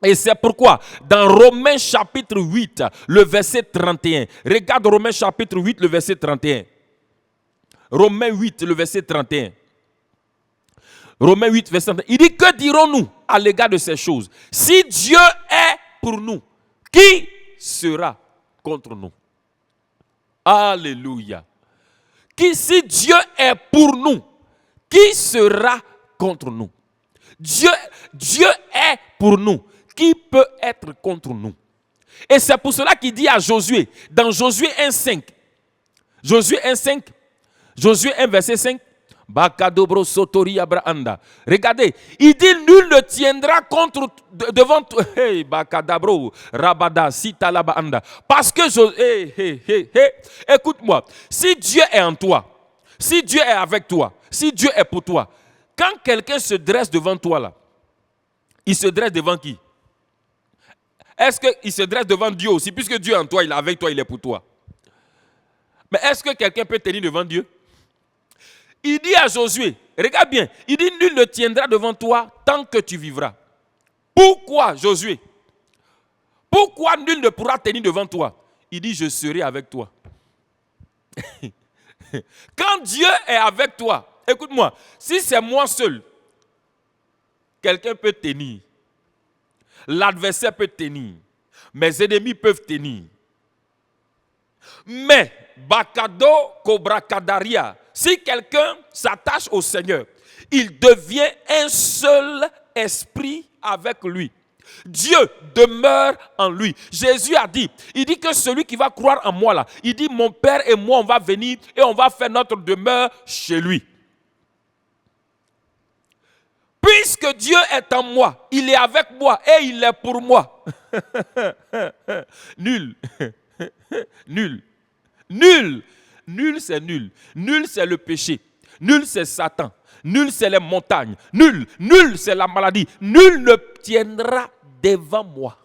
Et c'est pourquoi, dans Romains chapitre 8, le verset 31, regarde Romains chapitre 8, le verset 31. Romains 8, le verset 31. Romains 8, verset 31. Il dit, que dirons-nous à l'égard de ces choses? Si Dieu est pour nous, qui sera contre nous? Alléluia. Si Dieu est pour nous, qui sera contre nous? Dieu est pour nous. Qui peut être contre nous? Et c'est pour cela qu'il dit à Josué, dans Josué 1,5, Josué 1,5, Josué 1, verset 5, regardez, il dit, nul ne tiendra contre devant toi. Parce que, écoute-moi, si Dieu est en toi, si Dieu est avec toi, si Dieu est pour toi, quand quelqu'un se dresse devant toi là, il se dresse devant qui? Est-ce qu'il se dresse devant Dieu aussi? Puisque Dieu est en toi, il est avec toi, il est pour toi. Mais est-ce que quelqu'un peut tenir devant Dieu? Il dit à Josué, regarde bien, il dit nul ne tiendra devant toi tant que tu vivras. Pourquoi, Josué? Pourquoi nul ne pourra tenir devant toi? Il dit, je serai avec toi. Quand Dieu est avec toi, écoute-moi, si c'est moi seul, quelqu'un peut tenir. L'adversaire peut tenir. Mes ennemis peuvent tenir. Mais, Bakado Kobrakadaria, si quelqu'un s'attache au Seigneur, il devient un seul esprit avec lui. Dieu demeure en lui. Jésus a dit, il dit que celui qui va croire en moi là, il dit mon Père et moi on va venir et on va faire notre demeure chez lui. Puisque Dieu est en moi, il est avec moi et il est pour moi. Nul. Nul. Nul. Nul c'est nul. Nul c'est le péché. Nul c'est Satan. Nul c'est les montagnes. Nul. Nul c'est la maladie. Nul ne tiendra devant moi.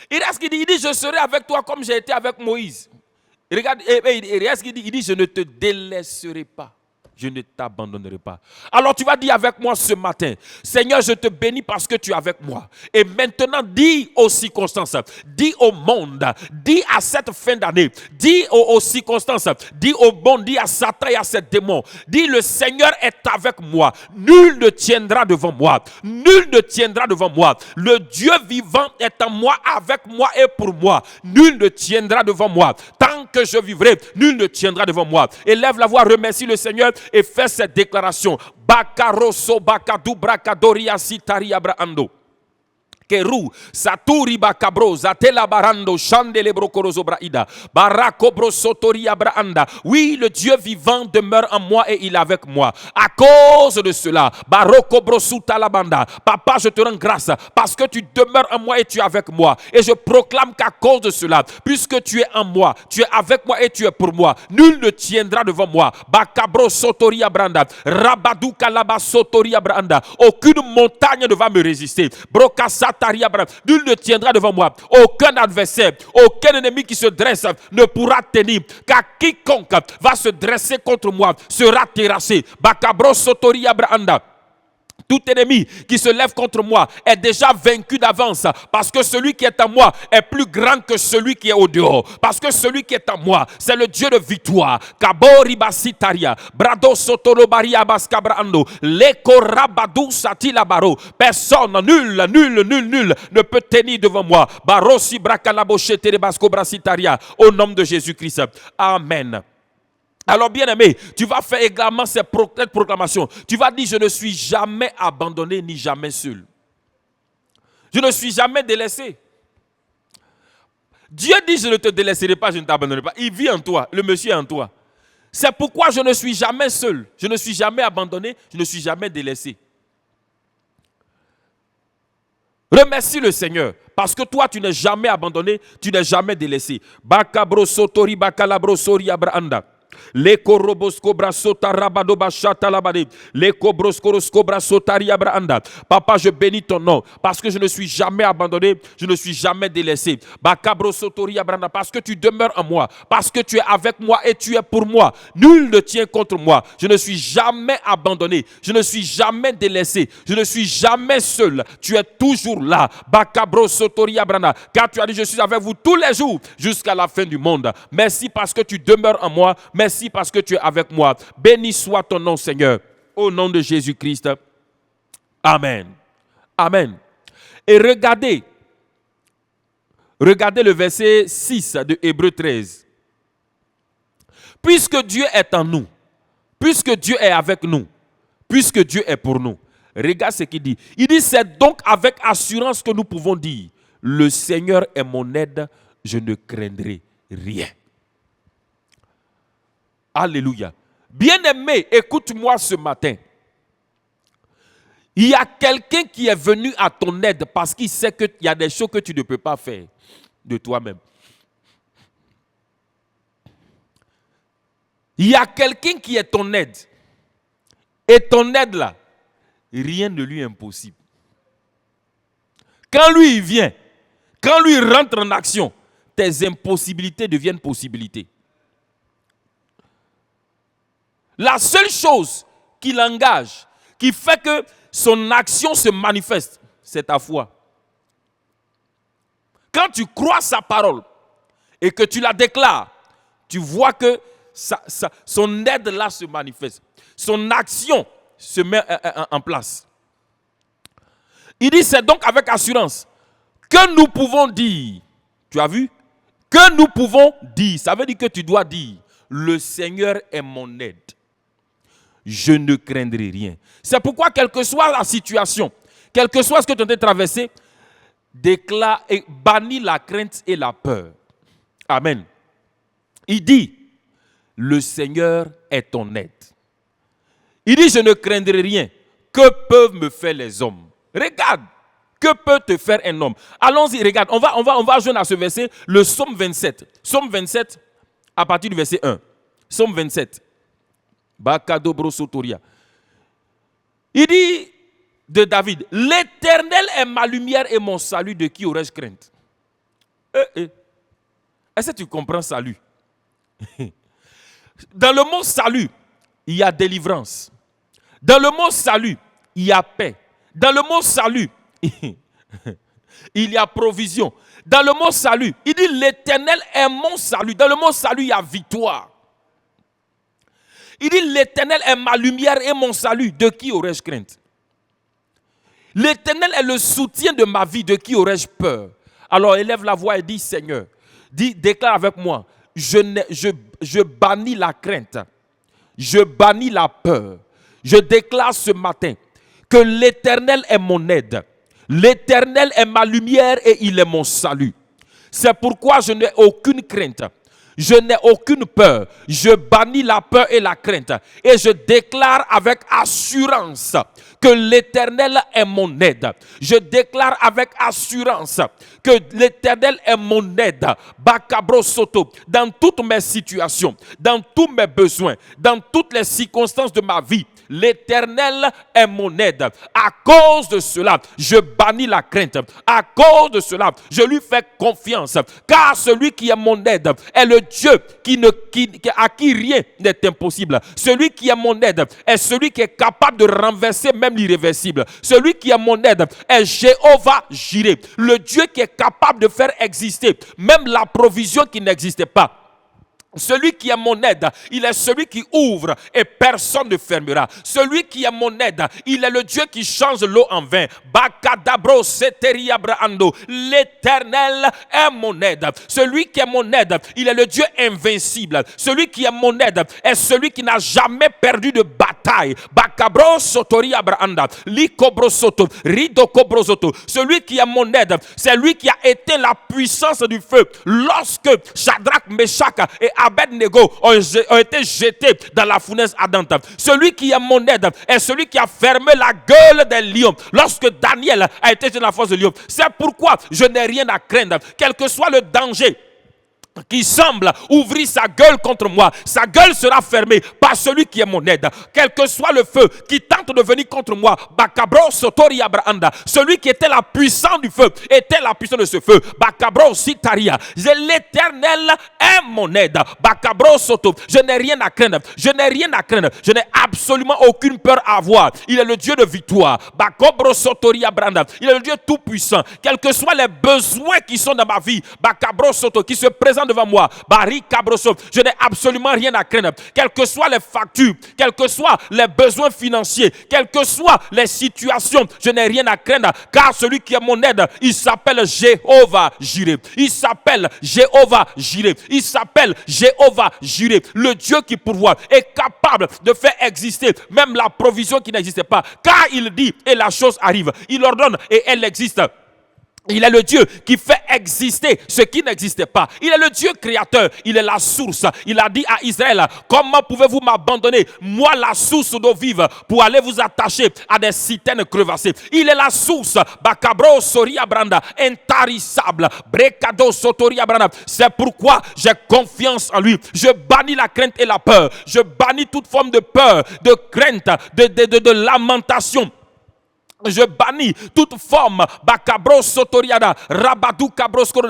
Il reste qu'il dit, je serai avec toi comme j'ai été avec Moïse. Regarde, il reste qu'il dit, je ne te délaisserai pas. Je ne t'abandonnerai pas. Alors tu vas dire avec moi ce matin, Seigneur, je te bénis parce que tu es avec moi. Et maintenant, dis aux circonstances, dis au monde, dis à cette fin d'année, dis aux circonstances, dis au monde, dis à Satan et à ses démons, dis le Seigneur est avec moi. Nul ne tiendra devant moi. Nul ne tiendra devant moi. Le Dieu vivant est en moi, avec moi et pour moi. Nul ne tiendra devant moi. Tant que je vivrai, nul ne tiendra devant moi. Élève la voix, remercie le Seigneur et fait cette déclaration. Bakaroso bakadu brakadoria sitari abraando. Keru saturi bakabro zatela barando chandele brokorozo braida barakobro sotori abraanda. Oui, le Dieu vivant demeure en moi et il est avec moi. À cause de cela, barokobro sutalabanda. Papa, je te rends grâce parce que tu demeures en moi et tu es avec moi. Et je proclame qu'à cause de cela, puisque tu es en moi, tu es avec moi et tu es pour moi, nul ne tiendra devant moi. Bakabro sotori abranda, rabadou kalaba sotori abranda. Aucune montagne ne va me résister. Brokasa nul ne tiendra devant moi. Aucun adversaire, aucun ennemi qui se dresse ne pourra tenir. Car quiconque va se dresser contre moi sera terrassé. Bakabro sotori abranda. Tout ennemi qui se lève contre moi est déjà vaincu d'avance parce que celui qui est en moi est plus grand que celui qui est au dehors. Parce que celui qui est en moi, c'est le Dieu de victoire. Kabori basitaria, brado sotolobaria baskabrando, leko rabadou satila baro. Personne, nul ne peut tenir devant moi. Barosi brakalaboshe basko brasitaria. Au nom de Jésus-Christ. Amen. Alors bien aimé, tu vas faire également cette proclamation. Tu vas dire, je ne suis jamais abandonné ni jamais seul. Je ne suis jamais délaissé. Dieu dit, je ne te délaisserai pas, je ne t'abandonnerai pas. Il vit en toi, le monsieur est en toi. C'est pourquoi je ne suis jamais seul. Je ne suis jamais abandonné, je ne suis jamais délaissé. Remercie le Seigneur, parce que toi, tu n'es jamais abandonné, tu n'es jamais délaissé. Bakabro sotori bakalabro sori abranda. Les koroboscobra sotarabado bachata labade. Les kobroskoroscobra sotari abranda. Papa, je bénis ton nom parce que je ne suis jamais abandonné, je ne suis jamais délaissé. Bakabro sotori abranda, parce que tu demeures en moi, parce que tu es avec moi et tu es pour moi. Nul ne tient contre moi. Je ne suis jamais abandonné, je ne suis jamais délaissé, je ne suis jamais seul. Tu es toujours là. Bakabro sotori abranda, car tu as dit, je suis avec vous tous les jours jusqu'à la fin du monde. Merci parce que tu demeures en moi. Merci parce que tu es avec moi. Béni soit ton nom, Seigneur. Au nom de Jésus-Christ. Amen. Amen. Et regardez le verset 6 de Hébreux 13. Puisque Dieu est en nous, puisque Dieu est avec nous, puisque Dieu est pour nous. Regarde ce qu'il dit. Il dit, c'est donc avec assurance que nous pouvons dire, le Seigneur est mon aide, je ne craindrai rien. Alléluia. Bien-aimé, écoute-moi ce matin. Il y a quelqu'un qui est venu à ton aide parce qu'il sait qu'il y a des choses que tu ne peux pas faire de toi-même. Il y a quelqu'un qui est ton aide. Et ton aide là, rien ne lui est impossible. quand lui il vient, quand lui rentre en action, tes impossibilités deviennent possibilités. La seule chose qui l'engage, qui fait que son action se manifeste, c'est ta foi. Quand tu crois sa parole et que tu la déclares, tu vois que son aide là se manifeste. Son action se met en place. Il dit, c'est donc avec assurance que nous pouvons dire, tu as vu? Que nous pouvons dire, ça veut dire que tu dois dire, le Seigneur est mon aide. Je ne craindrai rien. C'est pourquoi, quelle que soit la situation, quel que soit ce que tu as traversé, déclare et bannis la crainte et la peur. Amen. Il dit, le Seigneur est ton aide. Il dit, je ne craindrai rien. Que peuvent me faire les hommes? Regarde, que peut te faire un homme? Allons-y, regarde, on va joindre à ce verset le psaume 27. Psaume 27, à partir du verset 1. Psaume 27. Il dit de David, l'Éternel est ma lumière et mon salut, de qui aurais-je crainte? Est-ce que tu comprends salut? Dans le mot salut, il y a délivrance. Dans le mot salut, il y a paix. Dans le mot salut, il y a provision. Dans le mot salut, il dit l'Éternel est mon salut. Dans le mot salut, il y a victoire. Il dit l'Éternel est ma lumière et mon salut, de qui aurais-je crainte? L'Éternel est le soutien de ma vie, de qui aurais-je peur? Alors élève la voix et dis, Seigneur, déclare avec moi, je bannis la crainte, je bannis la peur. Je déclare ce matin que l'Éternel est mon aide. L'Éternel est ma lumière et il est mon salut. C'est pourquoi je n'ai aucune crainte. Je n'ai aucune peur. Je bannis la peur et la crainte. Et je déclare avec assurance que l'Éternel est mon aide. Je déclare avec assurance que l'Éternel est mon aide. Bakabro Soto, dans toutes mes situations, dans tous mes besoins, dans toutes les circonstances de ma vie, l'Éternel est mon aide. À cause de cela, je bannis la crainte. À cause de cela, je lui fais confiance. Car celui qui est mon aide est le Dieu à qui rien n'est impossible. Celui qui est mon aide est celui qui est capable de renverser même l'irréversible. Celui qui est mon aide est Jéhovah Jireh, le Dieu qui est capable de faire exister même la provision qui n'existait pas. Celui qui est mon aide, il est celui qui ouvre et personne ne fermera. Celui qui est mon aide, il est le Dieu qui change l'eau en vin. Bakadabro seteria brando. L'Éternel est mon aide. Celui qui est mon aide, il est le Dieu invincible. Celui qui est mon aide est celui qui n'a jamais perdu de bataille. Bakabro sotoria branda. Likobro soto. Rido kobro soto. Celui qui est mon aide, c'est lui qui a éteint la puissance du feu lorsque Shadrach, Meshach et Abednego ont été jetés dans la fournaise ardente. Celui qui est mon aide est celui qui a fermé la gueule des lions lorsque Daniel a été dans la fosse de lion. C'est pourquoi je n'ai rien à craindre, quel que soit le danger qui semble ouvrir sa gueule contre moi, sa gueule sera fermée par celui qui est mon aide. Quel que soit le feu qui tente de venir contre moi, Bakabro Sotori Abrahanda, celui qui était la puissance du feu, était la puissance de ce feu. Bakabro Sitaria, l'Éternel est mon aide. Bakabro Soto, je n'ai rien à craindre, je n'ai rien à craindre, je n'ai absolument aucune peur à avoir. Il est le Dieu de victoire. Bakabro Sotori Abrahanda, il est le Dieu tout puissant. Quels que soient les besoins qui sont dans ma vie, Bakabro Soto, qui se présentent devant moi, je n'ai absolument rien à craindre. Quelles que soient les factures, quels que soient les besoins financiers, quelles que soient les situations, je n'ai rien à craindre, car celui qui est mon aide, il s'appelle Jéhovah Jireh. Il s'appelle Jéhovah Jireh. Il s'appelle Jéhovah Jireh. Le Dieu qui pourvoit est capable de faire exister même la provision qui n'existait pas, car il dit et la chose arrive. Il ordonne et elle existe. Il est le Dieu qui fait exister ce qui n'existait pas. Il est le Dieu créateur. Il est la source. Il a dit à Israël, comment pouvez-vous m'abandonner, moi la source d'eau vive, pour aller vous attacher à des citernes crevassées? Il est la source. Bakabro Soria Branda, intarissable. Brekado Sotoria Branda. C'est pourquoi j'ai confiance en lui. Je bannis la crainte et la peur. Je bannis toute forme de peur, de crainte, de lamentation. Je bannis toute forme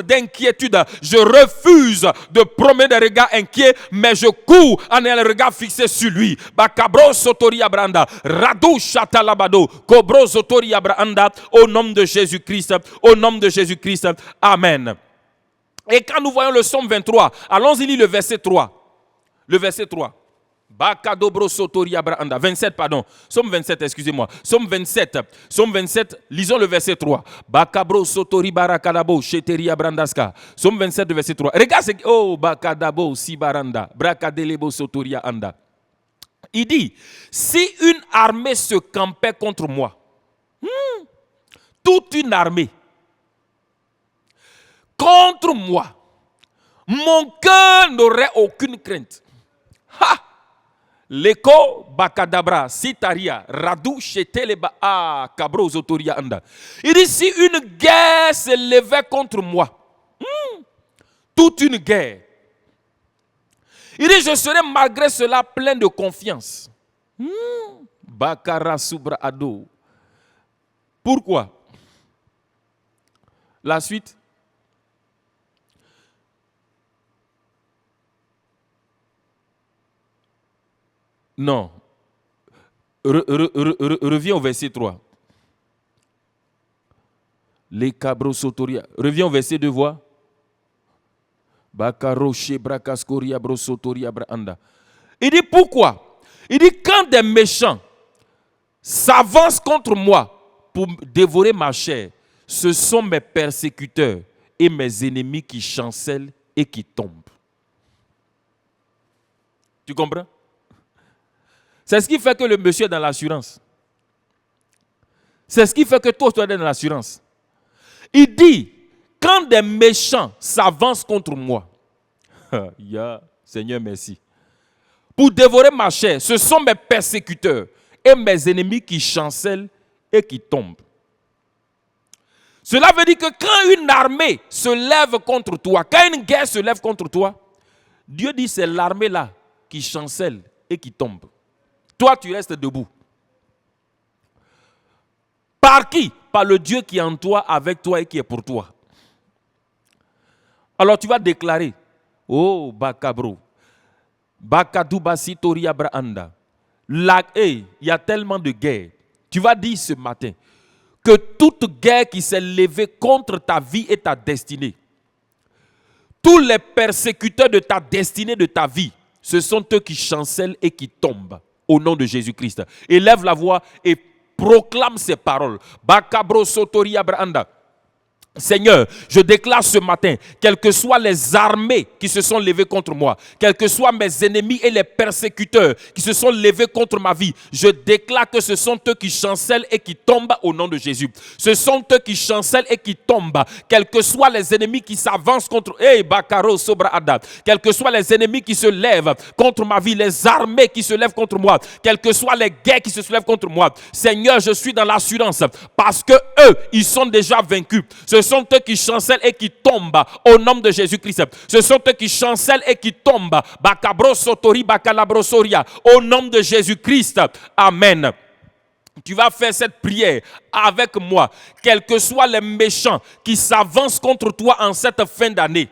d'inquiétude. Je refuse de promener des regards inquiets, mais je cours en ayant le regard fixé sur lui. Au nom de Jésus-Christ. Au nom de Jésus-Christ. Amen. Et quand nous voyons le psaume 23, allons-y lire le verset 3. Le verset 3. 27, pardon. Somme 27, excusez-moi. Somme 27, lisons le verset 3. Somme 27, verset 3. Regarde, oh, Bakadabo, Sibaranda, Brakadelebo Sotoria Anda. Il dit, si une armée se campait contre moi, toute une armée, contre moi, mon cœur n'aurait aucune crainte. Ha! Leko bakadabra sitaria radu sheteleba kabro zotoria anda. Il dit si une guerre se levait contre moi, toute une guerre, il dit je serais malgré cela plein de confiance. Bakara subra ado. Pourquoi? La suite. Non. Reviens au verset 3. Les cabros sotoria. Reviens au verset 2, vois. Bakaroche brakaskoria brosotoria branda. Il dit pourquoi? Il dit quand des méchants s'avancent contre moi pour dévorer ma chair, ce sont mes persécuteurs et mes ennemis qui chancellent et qui tombent. Tu comprends? C'est ce qui fait que le monsieur est dans l'assurance. C'est ce qui fait que toi, tu es dans l'assurance. Il dit, quand des méchants s'avancent contre moi, Seigneur, merci. Pour dévorer ma chair, ce sont mes persécuteurs et mes ennemis qui chancellent et qui tombent. Cela veut dire que quand une armée se lève contre toi, quand une guerre se lève contre toi, Dieu dit c'est l'armée là qui chancelle et qui tombe. Toi, tu restes debout. Par qui? Par le Dieu qui est en toi, avec toi et qui est pour toi. Alors tu vas déclarer, oh Bakabro, Bakadouba Sitori Abraanda. Il y a tellement de guerres. Tu vas dire ce matin que toute guerre qui s'est levée contre ta vie et ta destinée, tous les persécuteurs de ta destinée, de ta vie, ce sont eux qui chancellent et qui tombent. Au nom de Jésus-Christ. Élève la voix et proclame ces paroles. Bakabro Sotori Abraanda. Seigneur, je déclare ce matin, quelles que soient les armées qui se sont levées contre moi, quels que soient mes ennemis et les persécuteurs qui se sont levés contre ma vie, je déclare que ce sont eux qui chancellent et qui tombent au nom de Jésus. Ce sont eux qui chancellent et qui tombent. Quels que soient les ennemis qui s'avancent contre... Bakaro Sobra Ada. Quels que soient les ennemis qui se lèvent contre ma vie, les armées qui se lèvent contre moi, quelles que soient les guerres qui se lèvent contre moi, Seigneur, je suis dans l'assurance parce que eux, ils sont déjà vaincus. Ce sont eux qui chancellent et qui tombent au nom de Jésus-Christ. Ce sont eux qui chancellent et qui tombent. Au nom de Jésus-Christ. Amen. Tu vas faire cette prière avec moi. Quels que soient les méchants qui s'avancent contre toi en cette fin d'année,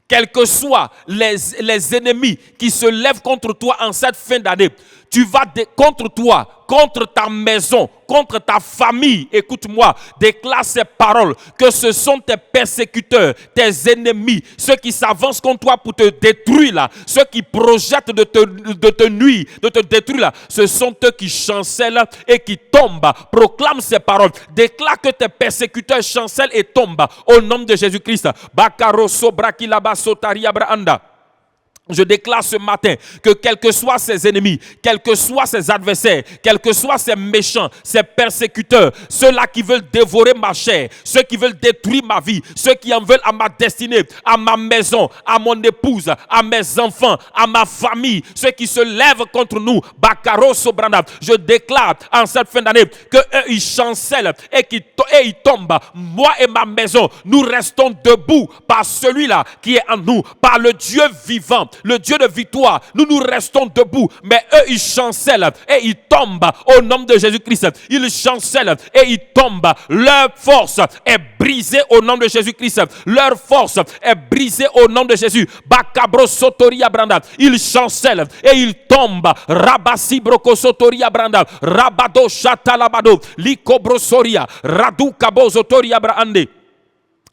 quels que soient les ennemis qui se lèvent contre toi en cette fin d'année, tu vas contre toi, contre ta maison, contre ta famille, écoute-moi, déclare ces paroles, que ce sont tes persécuteurs, tes ennemis, ceux qui s'avancent contre toi pour te détruire là, ceux qui projettent de te nuire, de te détruire là, ce sont eux qui chancellent et qui tombent. Proclame ces paroles, déclare que tes persécuteurs chancellent et tombent au nom de Jésus-Christ. Bakaro Sobraki Laba Sotari Abraanda. Je déclare ce matin que quels que soient ses ennemis, quels que soient ses adversaires, quels que soient ses méchants, ses persécuteurs, ceux-là qui veulent dévorer ma chair, ceux qui veulent détruire ma vie, ceux qui en veulent à ma destinée, à ma maison, à mon épouse, à mes enfants, à ma famille, ceux qui se lèvent contre nous, Bakaro Sobranda, je déclare en cette fin d'année que eux, ils chancellent et ils tombent. Moi et ma maison, nous restons debout par celui-là qui est en nous, par le Dieu vivant. le Dieu de victoire. Nous restons debout, mais eux, ils chancellent et ils tombent au nom de Jésus-Christ. Ils chancellent et ils tombent. Leur force est brisée au nom de Jésus-Christ. Leur force est brisée au nom de Jésus. Bakabro Sotoria Branda. Ils chancellent et ils tombent. Rabasi Broko Sotoria Branda. Rabado Shatalabado. Likobro Soria. Radu Kabo Sotoria Brande.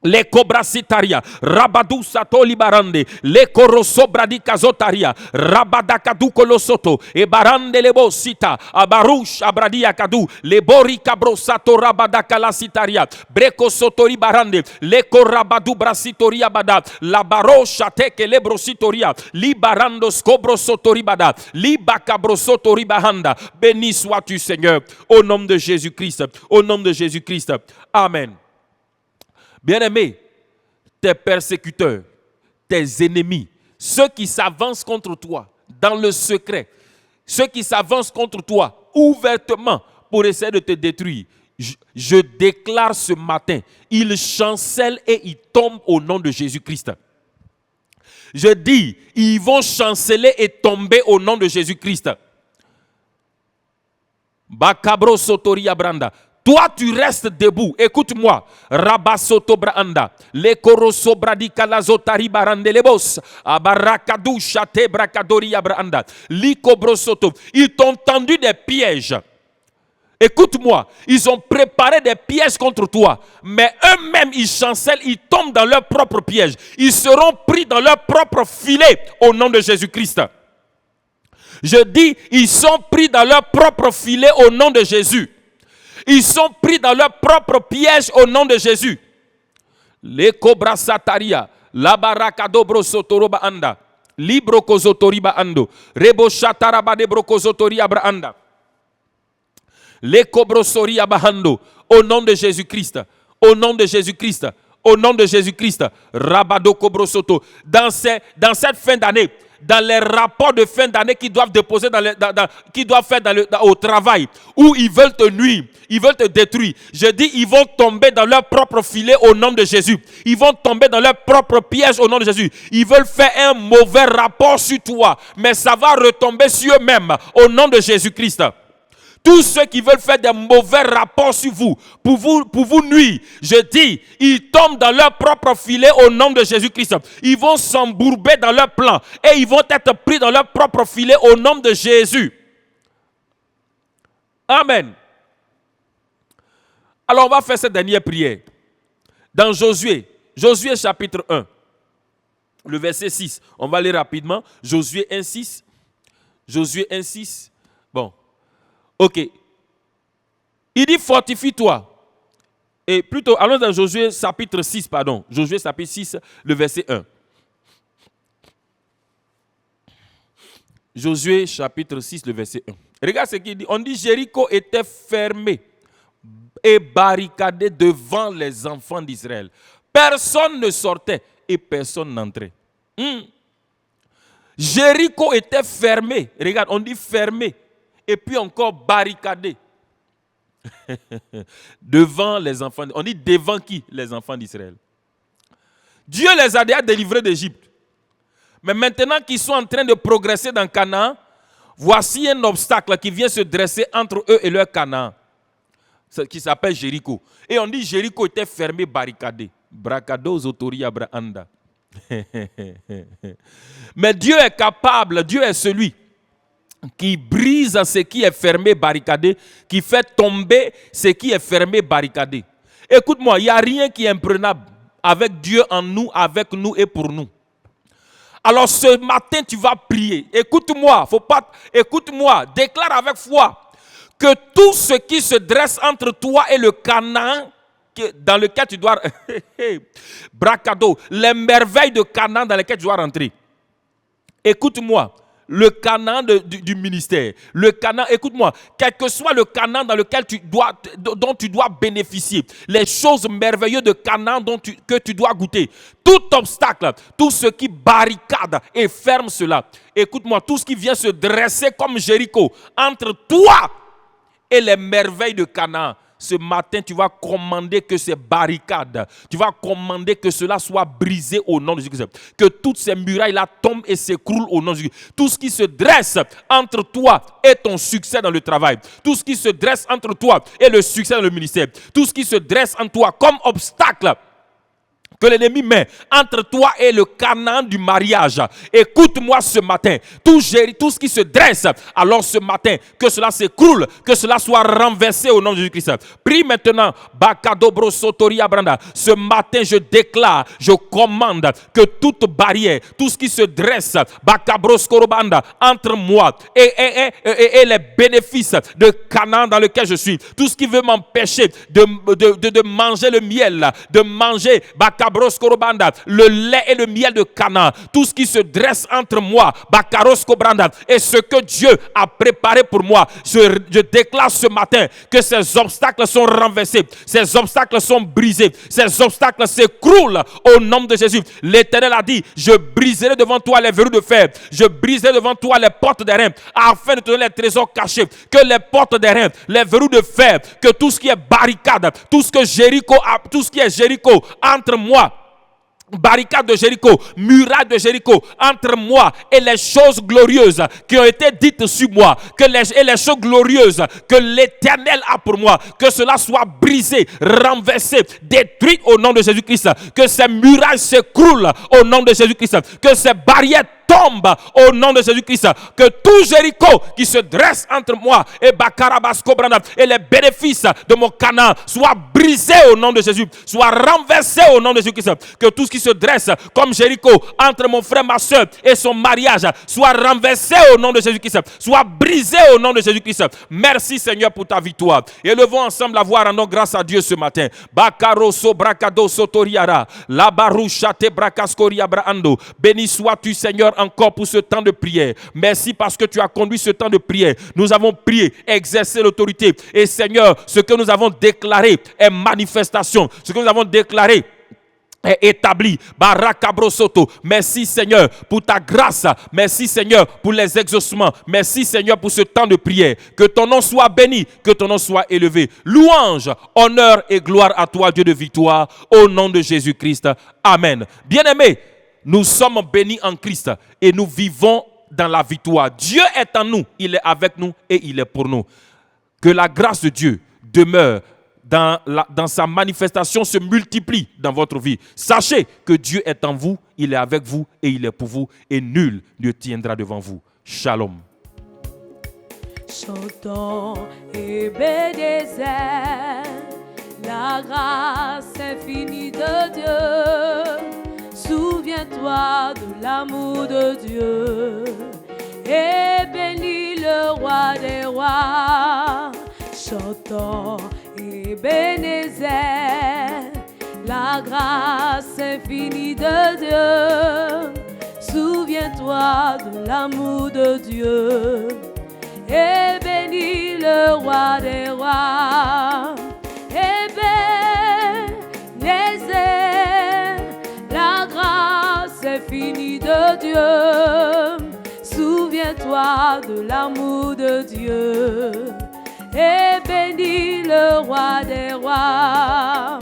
Le cobrasitaria, rabadu satoli barande, le corosobradi kazotaria, rabadakadu kolosoto, e barande lebo sita, abarush abradia kadu, le bori cabrosato rabadakala sitaria, breco sotori barande, le corabadu brasitoria bada, la barosha teke le brositoria, li barando scobro sotori bada, li bacabrosotori bahanda. Béni sois-tu, Seigneur, au nom de Jésus-Christ, au nom de Jésus-Christ. Amen. Bien-aimés, tes persécuteurs, tes ennemis, ceux qui s'avancent contre toi dans le secret, ceux qui s'avancent contre toi ouvertement pour essayer de te détruire, je déclare ce matin, ils chancellent et ils tombent au nom de Jésus-Christ. Je dis, ils vont chanceler et tomber au nom de Jésus-Christ. Bakabro Sotoria Branda. Toi, tu restes debout. Écoute-moi. Rabasoto Branda. Le Koroso Bradikala Zotari Barande Lebos. Abarakadou Chate Brakadoria Branda. Likobrosoto. Ils t'ont tendu des pièges. Écoute-moi. Ils ont préparé des pièges contre toi. Mais eux-mêmes, ils chancellent. Ils tombent dans leur propre piège. Ils seront pris dans leur propre filet au nom de Jésus-Christ. Je dis, ils sont pris dans leur propre filet au nom de Jésus. Ils sont pris dans leur propre piège au nom de Jésus. Les cobras sataria, la barakadobro sotoroba anda, libro kozotoriba ando, rebo shataraba de brokozotoria branda. Les cobrosoria bahando, au nom de Jésus-Christ, au nom de Jésus-Christ, au nom de Jésus-Christ, rabado cobrosoto. Dans cette fin d'année, dans les rapports de fin d'année qu'ils doivent déposer qu'ils doivent faire au travail, où ils veulent te nuire, ils veulent te détruire. Je dis, ils vont tomber dans leur propre filet au nom de Jésus. Ils vont tomber dans leur propre piège au nom de Jésus. Ils veulent faire un mauvais rapport sur toi, mais ça va retomber sur eux-mêmes au nom de Jésus-Christ. Tous ceux qui veulent faire des mauvais rapports sur vous, pour vous nuire, je dis, ils tombent dans leur propre filet au nom de Jésus-Christ. Ils vont s'embourber dans leur plan et ils vont être pris dans leur propre filet au nom de Jésus. Amen. Alors on va faire cette dernière prière. Dans Josué chapitre 1, le verset 6. On va aller rapidement. Josué 1, 6. Josué 1, 6. Bon. Ok. Il dit fortifie-toi. Et plutôt, allons dans Josué chapitre 6, pardon. Josué chapitre 6, le verset 1. Josué chapitre 6, le verset 1. Regarde ce qu'il dit. On dit Jéricho était fermé et barricadé devant les enfants d'Israël. Personne ne sortait et personne n'entrait. Jéricho était fermé. Regarde, on dit fermé. Et puis encore barricadé devant les enfants. On dit devant qui? Les enfants d'Israël. Dieu les a déjà délivrés d'Égypte. Mais maintenant qu'ils sont en train de progresser dans Canaan, voici un obstacle qui vient se dresser entre eux et leur Canaan, qui s'appelle Jéricho. Et on dit Jéricho était fermé, barricadé. Bracado Zotori Abrahanda. Mais Dieu est capable, Dieu est celui qui brise ce qui est fermé, barricadé, qui fait tomber ce qui est fermé, barricadé. Écoute-moi, il n'y a rien qui est imprenable avec Dieu en nous, avec nous et pour nous. Alors ce matin, tu vas prier. Écoute-moi, écoute-moi, déclare avec foi que tout ce qui se dresse entre toi et le Canaan, dans lequel tu dois... Bracado, les merveilles de Canaan dans lesquelles tu dois rentrer. Écoute-moi. Le Canaan du ministère, le Canaan, écoute-moi, quel que soit le Canaan dans lequel dont tu dois bénéficier, les choses merveilleuses de Canaan que tu dois goûter, tout obstacle, tout ce qui barricade et ferme cela, écoute-moi, tout ce qui vient se dresser comme Jéricho entre toi et les merveilles de Canaan, ce matin, tu vas commander que ces barricades, tu vas commander que cela soit brisé au nom de Jésus-Christ. Que toutes ces murailles-là tombent et s'écroulent au nom de Jésus-Christ. Tout ce qui se dresse entre toi et ton succès dans le travail, tout ce qui se dresse entre toi et le succès dans le ministère, tout ce qui se dresse en toi comme obstacle que l'ennemi met entre toi et le Canaan du mariage. Écoute-moi ce matin. Tout ce qui se dresse, alors ce matin, que cela s'écroule, que cela soit renversé au nom de Jésus-Christ. Prie maintenant. Bakadobro Sotori Abranda. Ce matin, je déclare, je commande que toute barrière, tout ce qui se dresse, Bakabros Korobanda, entre moi et les bénéfices de Canaan dans lequel je suis, tout ce qui veut m'empêcher de manger le miel, de manger le lait et le miel de Canaan, tout ce qui se dresse entre moi et ce que Dieu a préparé pour moi, je déclare ce matin que ces obstacles sont renversés, ces obstacles sont brisés, ces obstacles s'écroulent au nom de Jésus. L'Éternel a dit, je briserai devant toi les verrous de fer, je briserai devant toi les portes des reins, afin de te donner les trésors cachés. Que les portes des reins, les verrous de fer, que tout ce qui est barricade, tout ce qui est Jéricho entre moi, barricade de Jéricho, muraille de Jéricho entre moi et les choses glorieuses qui ont été dites sur moi, et les choses glorieuses que l'Éternel a pour moi, que cela soit brisé, renversé, détruit au nom de Jésus-Christ, que ces murailles s'écroulent au nom de Jésus-Christ, que ces barrières tombe au nom de Jésus-Christ, que tout Jéricho qui se dresse entre moi et Bakarabasco Branda et les bénéfices de mon Canaan soit brisé au nom de Jésus, soit renversé au nom de Jésus-Christ, que tout ce qui se dresse comme Jéricho entre mon frère, ma soeur et son mariage soit renversé au nom de Jésus-Christ, soit brisé au nom de Jésus-Christ. Merci Seigneur pour ta victoire. Élevons ensemble la voix, rendons grâce à Dieu ce matin. Bakaroso Brakado Sotoriara, la Barouchate Brakaskoria Braando. Béni sois-tu Seigneur encore pour ce temps de prière. Merci parce que tu as conduit ce temps de prière. Nous avons prié, exercé l'autorité. Et Seigneur, ce que nous avons déclaré est manifestation. Ce que nous avons déclaré est établi. Barakabrosoto. Merci Seigneur pour ta grâce. Merci Seigneur pour les exaucements. Merci Seigneur pour ce temps de prière. Que ton nom soit béni, que ton nom soit élevé. Louange, honneur et gloire à toi, Dieu de victoire, au nom de Jésus-Christ. Amen. Bien-aimés, nous sommes bénis en Christ et nous vivons dans la victoire. Dieu est en nous, il est avec nous et il est pour nous. Que la grâce de Dieu demeure dans sa manifestation, se multiplie dans votre vie. Sachez que Dieu est en vous, il est avec vous et il est pour vous et nul ne tiendra devant vous. Shalom. Chantons Ebenezer, la grâce infinie de Dieu. Souviens-toi de l'amour de Dieu et bénis le roi des rois. Chantons Ebenezer, la grâce infinie de Dieu. Souviens-toi de l'amour de Dieu et bénis le roi des rois. Ebenezer, la grâce infinie de Dieu. Souviens-toi de l'amour de Dieu et bénis le roi des rois.